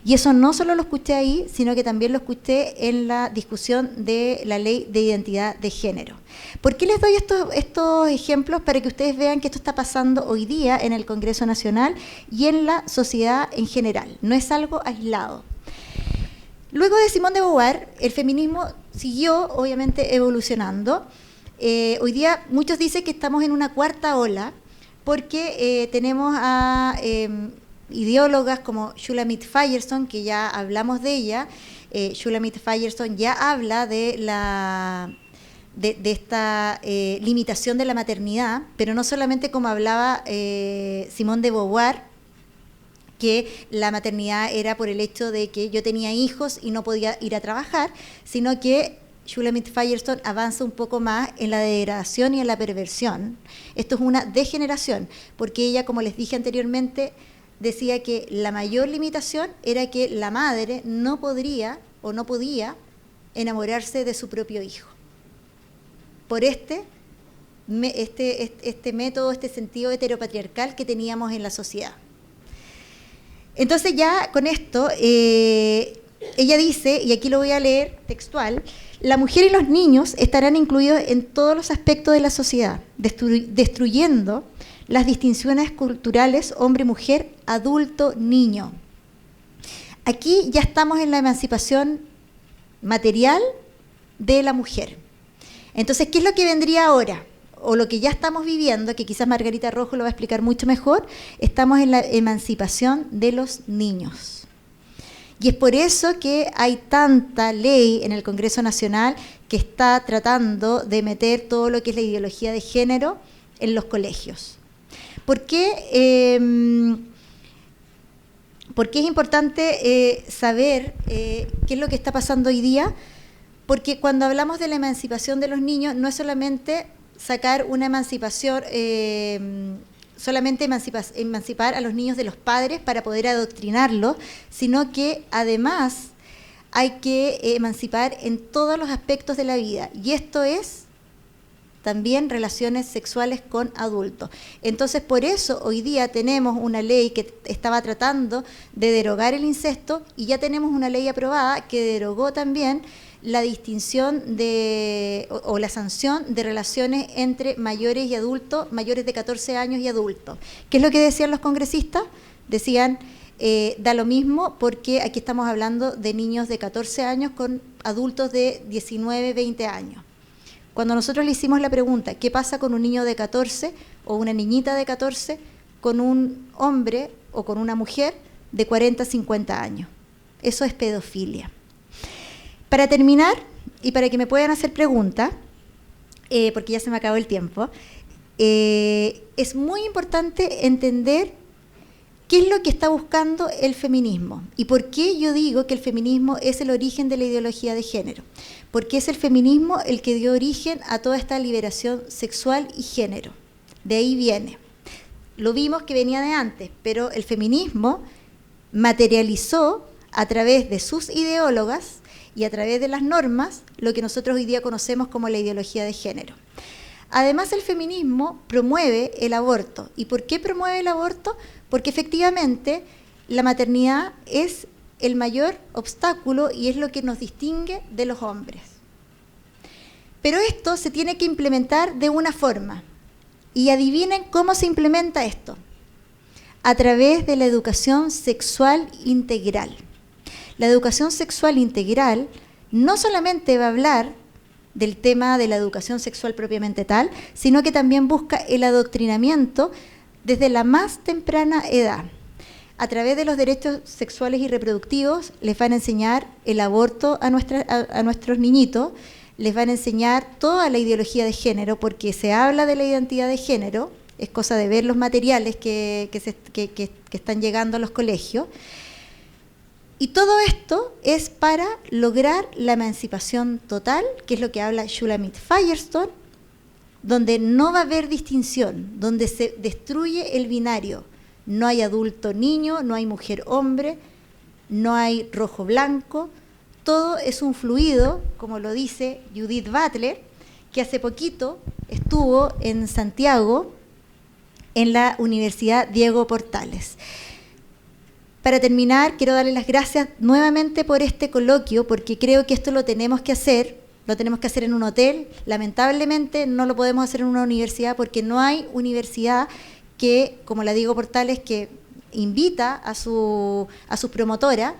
Y eso no solo lo escuché ahí, sino que también lo escuché en la discusión de la ley de identidad de género. ¿Por qué les doy estos ejemplos? Para que ustedes vean que esto está pasando hoy día en el Congreso Nacional y en la sociedad en general. No es algo aislado. Luego de Simone de Beauvoir, el feminismo siguió, obviamente, evolucionando. Hoy día muchos dicen que estamos en una cuarta ola porque tenemos a ideólogas como Shulamit Firestone, que ya hablamos de ella, Shulamit Firestone ya habla de esta limitación de la maternidad, pero no solamente como hablaba Simone de Beauvoir, que la maternidad era por el hecho de que yo tenía hijos y no podía ir a trabajar, sino que Shulamit Firestone avanza un poco más en la degradación y en la perversión. Esto es una degeneración, porque ella, como les dije anteriormente, decía que la mayor limitación era que la madre no podía enamorarse de su propio hijo. Por este método, este sentido heteropatriarcal que teníamos en la sociedad. Entonces ya con esto, ella dice, y aquí lo voy a leer textual, la mujer y los niños estarán incluidos en todos los aspectos de la sociedad, destruyendo las distinciones culturales hombre-mujer, adulto-niño. Aquí ya estamos en la emancipación material de la mujer. Entonces, ¿qué es lo que vendría ahora? O lo que ya estamos viviendo, que quizás Margarita Rojo lo va a explicar mucho mejor, estamos en la emancipación de los niños. Y es por eso que hay tanta ley en el Congreso Nacional que está tratando de meter todo lo que es la ideología de género en los colegios. ¿Por qué es importante saber qué es lo que está pasando hoy día? Porque cuando hablamos de la emancipación de los niños, no es solamente sacar una emancipación, solamente emancipar a los niños de los padres para poder adoctrinarlos, sino que además hay que emancipar en todos los aspectos de la vida. Y esto es también relaciones sexuales con adultos. Entonces, por eso hoy día tenemos una ley que estaba tratando de derogar el incesto y ya tenemos una ley aprobada que derogó también la distinción o la sanción de relaciones entre mayores y adultos, mayores de 14 años y adultos. ¿Qué es lo que decían los congresistas? Decían, da lo mismo porque aquí estamos hablando de niños de 14 años con adultos de 19, 20 años. Cuando nosotros le hicimos la pregunta, ¿qué pasa con un niño de 14 o una niñita de 14 con un hombre o con una mujer de 40, 50 años? Eso es pedofilia. Para terminar, y para que me puedan hacer preguntas, porque ya se me acabó el tiempo, es muy importante entender qué es lo que está buscando el feminismo y por qué yo digo que el feminismo es el origen de la ideología de género. Porque es el feminismo el que dio origen a toda esta liberación sexual y género. De ahí viene. Lo vimos que venía de antes, pero el feminismo materializó a través de sus ideólogas y a través de las normas lo que nosotros hoy día conocemos como la ideología de género. Además, el feminismo promueve el aborto. ¿Y por qué promueve el aborto? Porque efectivamente la maternidad es el mayor obstáculo y es lo que nos distingue de los hombres. Pero esto se tiene que implementar de una forma. Y adivinen cómo se implementa esto. A través de la educación sexual integral. La educación sexual integral no solamente va a hablar del tema de la educación sexual propiamente tal, sino que también busca el adoctrinamiento desde la más temprana edad. A través de los derechos sexuales y reproductivos les van a enseñar el aborto a nuestros niñitos, les van a enseñar toda la ideología de género, porque se habla de la identidad de género, es cosa de ver los materiales que están llegando a los colegios. Y todo esto es para lograr la emancipación total, que es lo que habla Shulamit Firestone, donde no va a haber distinción, donde se destruye el binario. No hay adulto-niño, no hay mujer-hombre, no hay rojo-blanco, todo es un fluido, como lo dice Judith Butler, que hace poquito estuvo en Santiago, en la Universidad Diego Portales. Para terminar, quiero darle las gracias nuevamente por este coloquio, porque creo que esto lo tenemos que hacer en un hotel. Lamentablemente no lo podemos hacer en una universidad, porque no hay universidad que, como la Diego Portales, que invita a sus promotoras.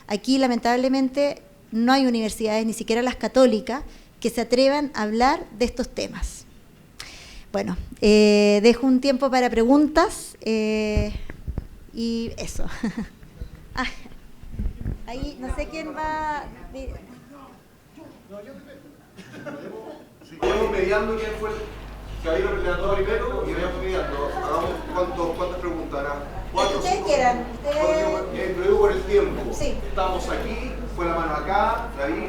Aquí, lamentablemente, no hay universidades, ni siquiera las católicas, que se atrevan a hablar de estos temas. Bueno, dejo un tiempo para preguntas y eso. Ahí, no sé quién va... Si vamos mediando quién fue el que había representado primero y vayamos mediando, hagamos ¿cuántas preguntas? ¿Cuatro? Ustedes quieran. Lo digo por el tiempo. Sí. Estamos aquí, fue la mano acá, la vi,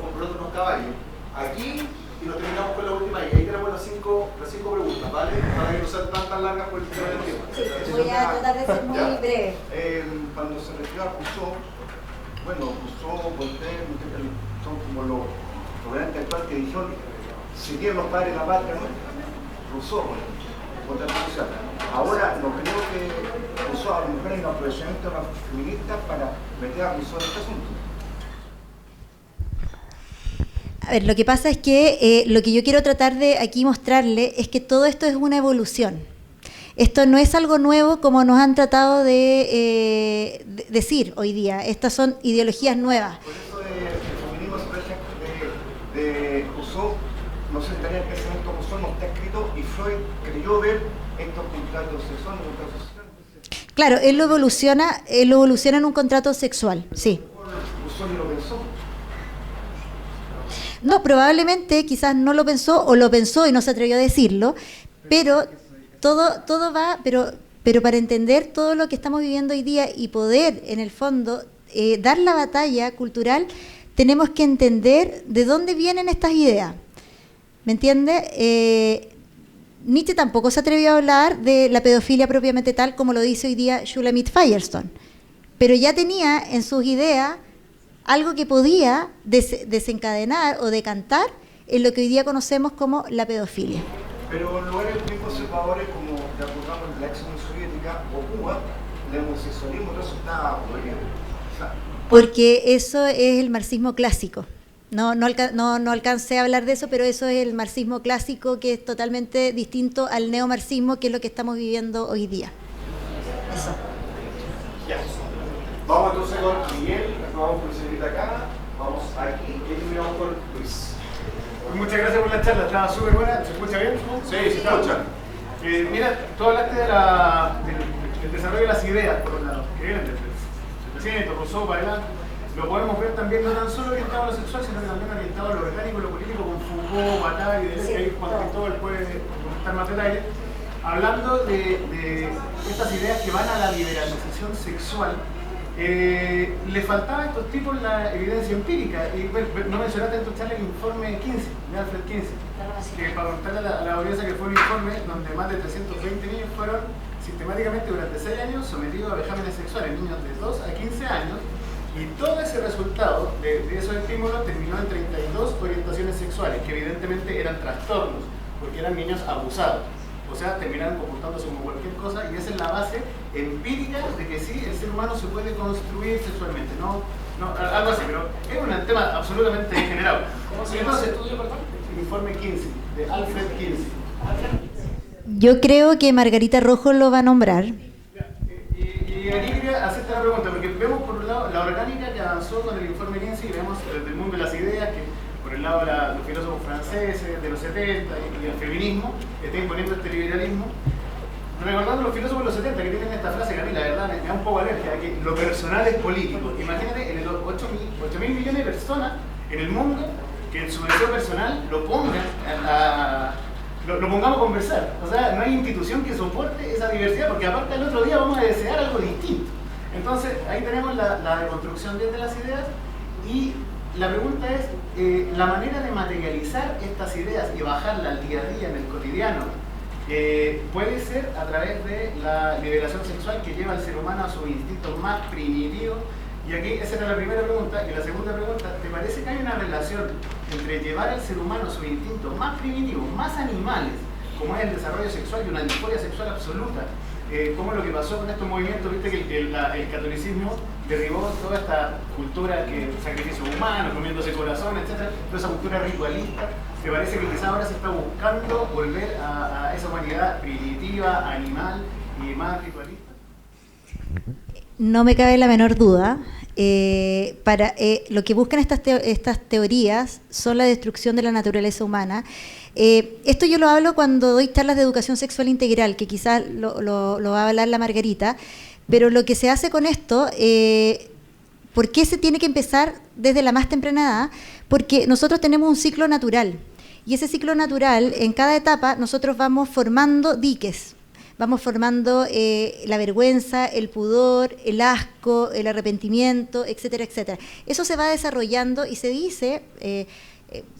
comprando unos caballos. Aquí y nos terminamos con la última ahí. Ahí tenemos las cinco preguntas, ¿vale? Para que no sean tan largas por el tema del tiempo. Sí, voy a tratar de ser muy breve. Cuando se refiere a Rousseau, bueno, Rousseau, Voltaire, son como los gobernantes actuales que dijeron, si quieren los padres de la patria, ¿no? Rousseau, contra la social. Ahora, no creo que Rousseau a lo mejor hay un aprovechamiento de las feministas para meter a Rousseau en este asunto. A ver, lo que pasa es que lo que yo quiero tratar de aquí mostrarle es que todo esto es una evolución. Esto no es algo nuevo como nos han tratado de decir hoy día. Estas son ideologías nuevas. Por eso el feminismo, por ejemplo, de Rousseau, no se estaría en ese momento Rousseau no está escrito y Freud creyó ver estos contratos sexuales, Claro, él lo evoluciona en un contrato sexual, sí. Rousseau ni lo pensó. No, probablemente quizás no lo pensó o lo pensó y no se atrevió a decirlo, pero todo va, pero para entender todo lo que estamos viviendo hoy día y poder, en el fondo, dar la batalla cultural, tenemos que entender de dónde vienen estas ideas. ¿Me entiende? Nietzsche tampoco se atrevió a hablar de la pedofilia propiamente tal como lo dice hoy día Shulamit Firestone, pero ya tenía en sus ideas algo que podía desencadenar o decantar en lo que hoy día conocemos como la pedofilia. Pero en lugares muy conservadores como recordamos la ex Unión Soviética o Cuba, el homosexualismo resulta prohibido. Porque eso es el marxismo clásico. No alcancé a hablar de eso, pero eso es el marxismo clásico que es totalmente distinto al neomarxismo, que es lo que estamos viviendo hoy día. Eso. Ya. Vamos entonces con Miguel, vamos por el señorita acá, vamos aquí y terminamos con Luis. Muchas gracias por la charla, estaba súper buena. ¿Se escucha bien? Sí, se escucha. Mira, tú hablaste del desarrollo de las ideas, por un lado, que vienen desde el presidente, Rousseau para adelante. Lo podemos ver también no tan solo orientado a lo sexual, sino que también orientado a lo orgánico, lo político, con Foucault, Bataille, y Deleuze, que ahí Juan Cristóbal puede comentar más detalles. Hablando de estas ideas que van a la liberalización sexual, le faltaba a estos tipos la evidencia empírica. Y no mencionaste en tu charla el informe 15, de Alfred 15, que para contarle a la audiencia que fue un informe donde más de 320 niños fueron sistemáticamente durante 6 años sometidos a vejámenes sexuales, niños de 2 a 15 años, y todo ese resultado de esos estímulos terminó en 32 orientaciones sexuales, que evidentemente eran trastornos, porque eran niños abusados. O sea, terminaron comportándose como cualquier cosa, y esa es la base empírica de que sí, el ser humano se puede construir sexualmente, algo así, pero es un tema absolutamente degenerado. ¿Cómo se llama ese estudio, perdón? El informe 15, de Alfred 15. Yo creo que Margarita Rojo lo va a nombrar. Y aquí quería hacerte la pregunta, porque vemos por un lado la orgánica que avanzó con el informe 15 y vemos desde el mundo de las ideas que por el lado de los filósofos franceses de los 70 y el feminismo que está imponiendo este liberalismo. Recordando los filósofos de los 70 que tienen esta frase que a mí la verdad me da un poco alergia, de que lo personal es político. Imagínate en el 8.000 millones de personas en el mundo que en su deseo personal lo pongan lo pongamos a conversar. O sea, no hay institución que soporte esa diversidad, porque aparte el otro día vamos a desear algo distinto. Entonces, ahí tenemos la deconstrucción de las ideas, y la pregunta es, la manera de materializar estas ideas y bajarlas al día a día en el cotidiano, puede ser a través de la liberación sexual que lleva al ser humano a sus instintos más primitivos. Y aquí esa era la primera pregunta. Y la segunda pregunta, ¿te parece que hay una relación entre llevar al ser humano a sus instintos más primitivos, más animales, como es el desarrollo sexual y una disforia sexual absoluta? Como lo que pasó con estos movimientos, viste que el catolicismo derribó toda esta cultura que sacrificio humano, comiéndose corazón, etc. Toda esa cultura ritualista. ¿Te parece que quizás ahora se está buscando volver a esa humanidad primitiva, animal y más ritualista? No me cabe la menor duda. Lo que buscan estas teorías son la destrucción de la naturaleza humana. Esto yo lo hablo cuando doy charlas de educación sexual integral, que quizás lo va a hablar la Margarita, pero lo que se hace con esto ¿Por qué se tiene que empezar desde la más temprana edad? Porque nosotros tenemos un ciclo natural. Y ese ciclo natural, en cada etapa, nosotros vamos formando diques. Vamos formando la vergüenza, el pudor, el asco, el arrepentimiento, etcétera, etcétera. Eso se va desarrollando y se dice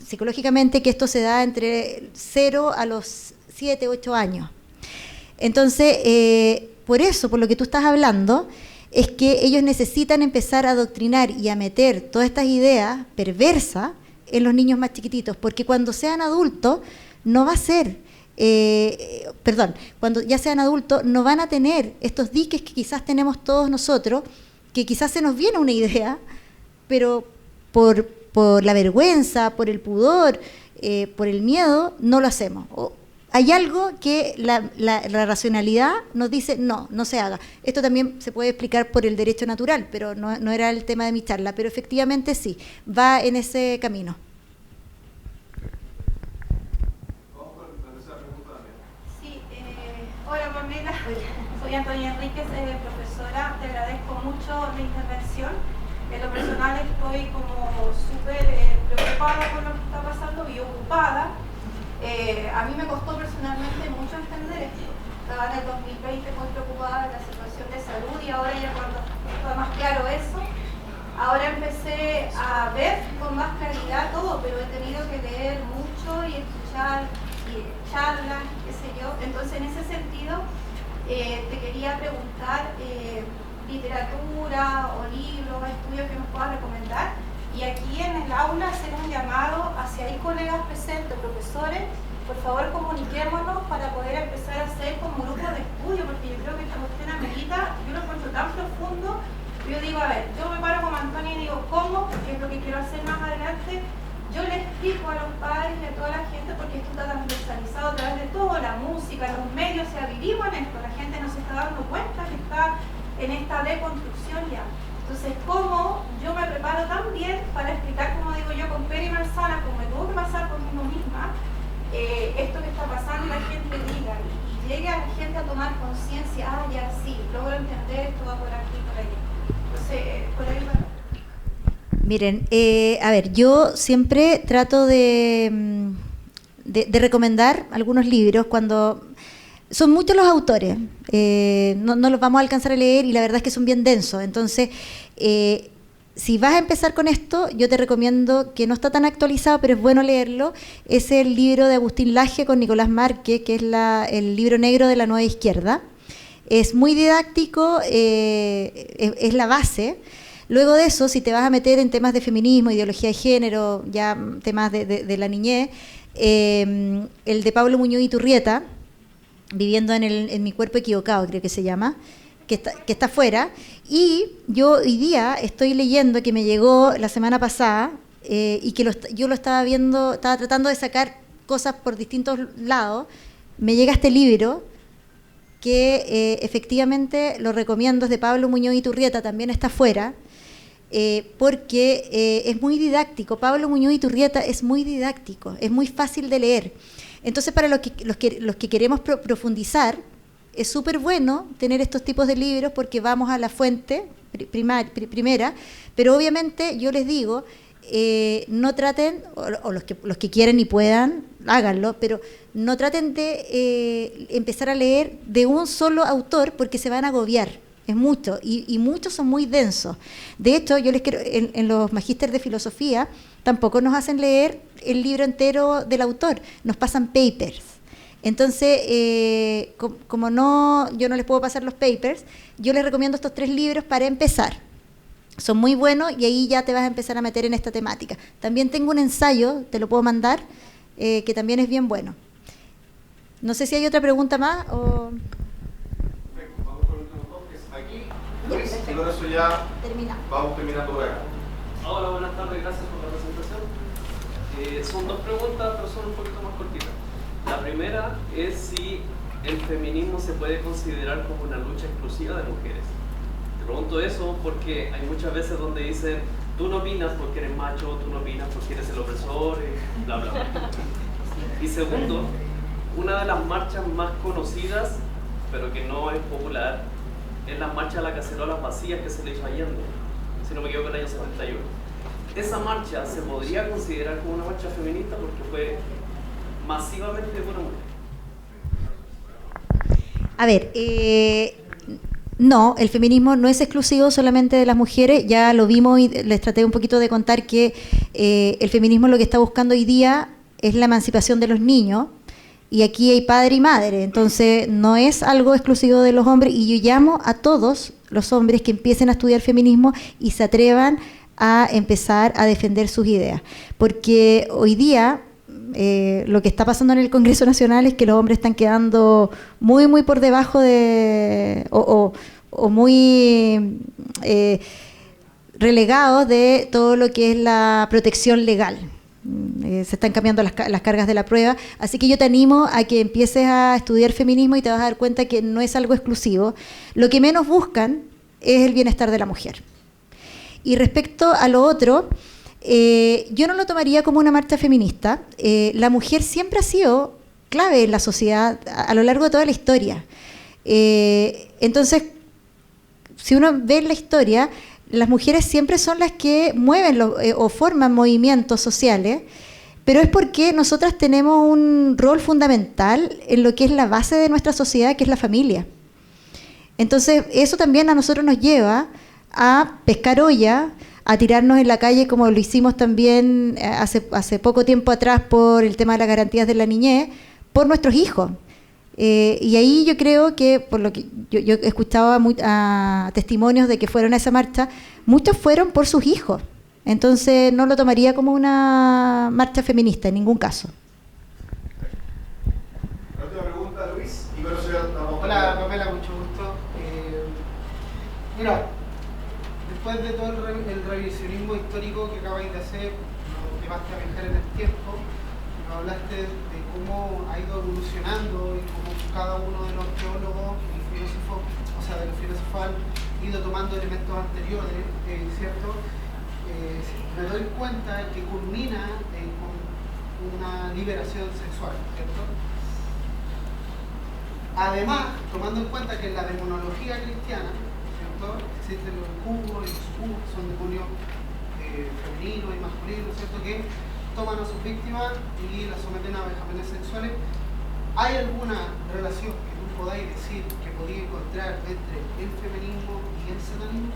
psicológicamente que esto se da entre 0 a los 7, 8 años. Entonces, por eso, por lo que tú estás hablando, es que ellos necesitan empezar a adoctrinar y a meter todas estas ideas perversas en los niños más chiquititos, porque cuando sean adultos no va a ser, cuando ya sean adultos no van a tener estos diques que quizás tenemos todos nosotros, que quizás se nos viene una idea, pero por la vergüenza, por el pudor, por el miedo, no lo hacemos. Hay algo que la racionalidad nos dice, no se haga. Esto también se puede explicar por el derecho natural, pero no era el tema de mi charla, pero efectivamente sí, va en ese camino. Vamos con la tercera pregunta también. Sí, hola Pamela, soy Antonia Enríquez, profesora, te agradezco mucho la intervención. En lo personal estoy como súper preocupada por lo que está pasando y ocupada. A mí me costó personalmente mucho entender esto. Estaba en el 2020 muy preocupada de la situación de salud y ahora ya cuando está más claro eso, ahora empecé a ver con más claridad todo, pero he tenido que leer mucho y escuchar charlas, qué sé yo. Entonces en ese sentido te quería preguntar literatura o libros o estudios que nos puedas recomendar. Y aquí en el aula hacer un llamado hacia ahí colegas presentes, profesores, por favor comuniquémonos para poder empezar a hacer como grupo de estudio, porque yo creo que esta cuestión amerita, yo lo encuentro tan profundo, yo digo, a ver, yo me paro como Antonio y digo, ¿cómo? Porque es lo que quiero hacer más adelante. Yo le explico a los padres y a toda la gente, porque esto está transversalizado a través de todo, la música, los medios, o sea, vivimos en esto, la gente no se está dando cuenta que está en esta deconstrucción ya. Entonces, ¿cómo yo me preparo tan bien para explicar, como digo yo, con pera y manzana, como me tuvo que pasar conmigo misma, esto que está pasando y la gente diga, y llegue a la gente a tomar conciencia, ya sí, logro entender, esto va por aquí, por allá. Entonces, por ahí va. Miren, a ver, yo siempre trato de recomendar algunos libros cuando... Son muchos los autores, no los vamos a alcanzar a leer y la verdad es que son bien densos. Entonces, si vas a empezar con esto, yo te recomiendo, que no está tan actualizado, pero es bueno leerlo, es el libro de Agustín Laje con Nicolás Márquez, que es el libro negro de la nueva izquierda. Es muy didáctico, es la base. Luego de eso, si te vas a meter en temas de feminismo, ideología de género, ya temas de la niñez, el de Pablo Muñoz Iturrieta, Viviendo en mi cuerpo equivocado, creo que se llama, que está afuera. Y yo hoy día estoy leyendo, que me llegó la semana pasada, y que yo lo estaba viendo, estaba tratando de sacar cosas por distintos lados. Me llega este libro, que efectivamente lo recomiendo, es de Pablo Muñoz Iturrieta, también está afuera, porque es muy didáctico. Pablo Muñoz Iturrieta es muy didáctico, es muy fácil de leer. Entonces, para los que queremos profundizar, es súper bueno tener estos tipos de libros, porque vamos a la fuente primera, pero obviamente yo les digo, no traten, o los que quieran y puedan, háganlo, pero no traten de empezar a leer de un solo autor, porque se van a agobiar. Es mucho, y muchos son muy densos. De hecho, yo les quiero, en los magísteres de filosofía, tampoco nos hacen leer el libro entero del autor, nos pasan papers. Entonces, como yo no les puedo pasar los papers, yo les recomiendo estos 3 libros para empezar. Son muy buenos y ahí ya te vas a empezar a meter en esta temática. También tengo un ensayo, te lo puedo mandar, que también es bien bueno. No sé si hay otra pregunta más o... Luis, y con eso ya terminamos. vamos terminando por acá. Hola, buenas tardes, gracias por la presentación. Son 2 preguntas, pero son un poquito más cortitas. La primera es si el feminismo se puede considerar como una lucha exclusiva de mujeres. Te pregunto eso porque hay muchas veces donde dicen, tú no opinas porque eres macho, tú no opinas porque eres el opresor, bla, bla, bla. Y segundo, una de las marchas más conocidas, pero que no es popular, es la marcha a la cacerolas vacías que se le hizo a Allende. si no me equivoco, el año 71. ¿Esa marcha se podría considerar como una marcha feminista porque fue masivamente de pura mujer? A ver, no, el feminismo no es exclusivo solamente de las mujeres, ya lo vimos y les traté un poquito de contar que el feminismo lo que está buscando hoy día es la emancipación de los niños, y aquí hay padre y madre, entonces no es algo exclusivo de los hombres, y yo llamo a todos los hombres que empiecen a estudiar feminismo y se atrevan a empezar a defender sus ideas, porque hoy día lo que está pasando en el Congreso Nacional es que los hombres están quedando muy, muy por debajo de, o muy relegados de todo lo que es la protección legal. Se están cambiando las cargas de la prueba, así que yo te animo a que empieces a estudiar feminismo y te vas a dar cuenta que no es algo exclusivo. Lo que menos buscan es el bienestar de la mujer. Y respecto a lo otro, yo no lo tomaría como una marcha feminista. La mujer siempre ha sido clave en la sociedad a lo largo de toda la historia. Entonces, si uno ve la historia, las mujeres siempre son las que mueven o forman movimientos sociales, pero es porque nosotras tenemos un rol fundamental en lo que es la base de nuestra sociedad, que es la familia. Entonces, eso también a nosotros nos lleva a pescar olla, a tirarnos en la calle, como lo hicimos también hace poco tiempo atrás por el tema de las garantías de la niñez, por nuestros hijos. Y ahí yo creo que, por lo que yo escuchaba a testimonios de que fueron a esa marcha, muchos fueron por sus hijos. Entonces no lo tomaría como una marcha feminista en ningún caso. La última pregunta, Luis, y con eso ya estamos. Hola, Pamela, mucho gusto. Mira, después de todo el revisionismo histórico que acabáis de hacer, nos llevaste a viajar en el tiempo, nos hablaste de cómo ha ido evolucionando y cómo cada uno de los teólogos y filósofos, o sea, de los filósofos han ido tomando elementos anteriores, ¿cierto? Me doy cuenta que culmina con una liberación sexual, ¿cierto? Además, tomando en cuenta que en la demonología cristiana, ¿cierto?, existen los incubos y los sucubos, que son demonios femeninos y masculinos, ¿cierto?, que toman a sus víctimas y las someten a vejámenes sexuales. ¿Hay alguna relación que tú podáis decir que podéis encontrar entre el feminismo y el satanismo?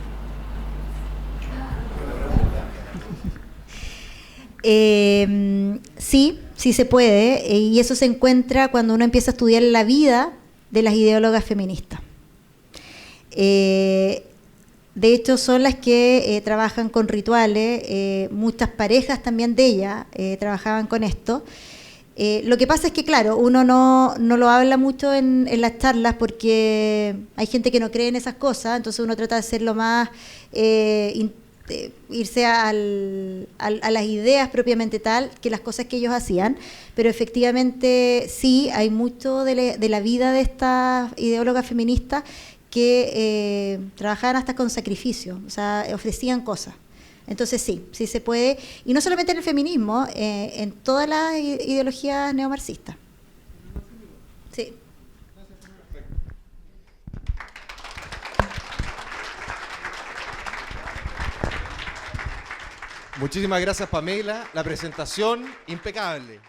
Sí se puede, y eso se encuentra cuando uno empieza a estudiar la vida de las ideólogas feministas. De hecho, son las que trabajan con rituales, muchas parejas también de ellas trabajaban con esto. Lo que pasa es que, claro, uno no lo habla mucho en las charlas porque hay gente que no cree en esas cosas, entonces uno trata de hacerlo más, irse a las ideas propiamente tal que las cosas que ellos hacían, pero efectivamente sí, hay mucho de la vida de estas ideólogas feministas que trabajaban hasta con sacrificio, o sea, ofrecían cosas. Entonces sí se puede, y no solamente en el feminismo, en todas las ideologías neomarxistas. Sí. Muchísimas gracias, Pamela. La presentación impecable.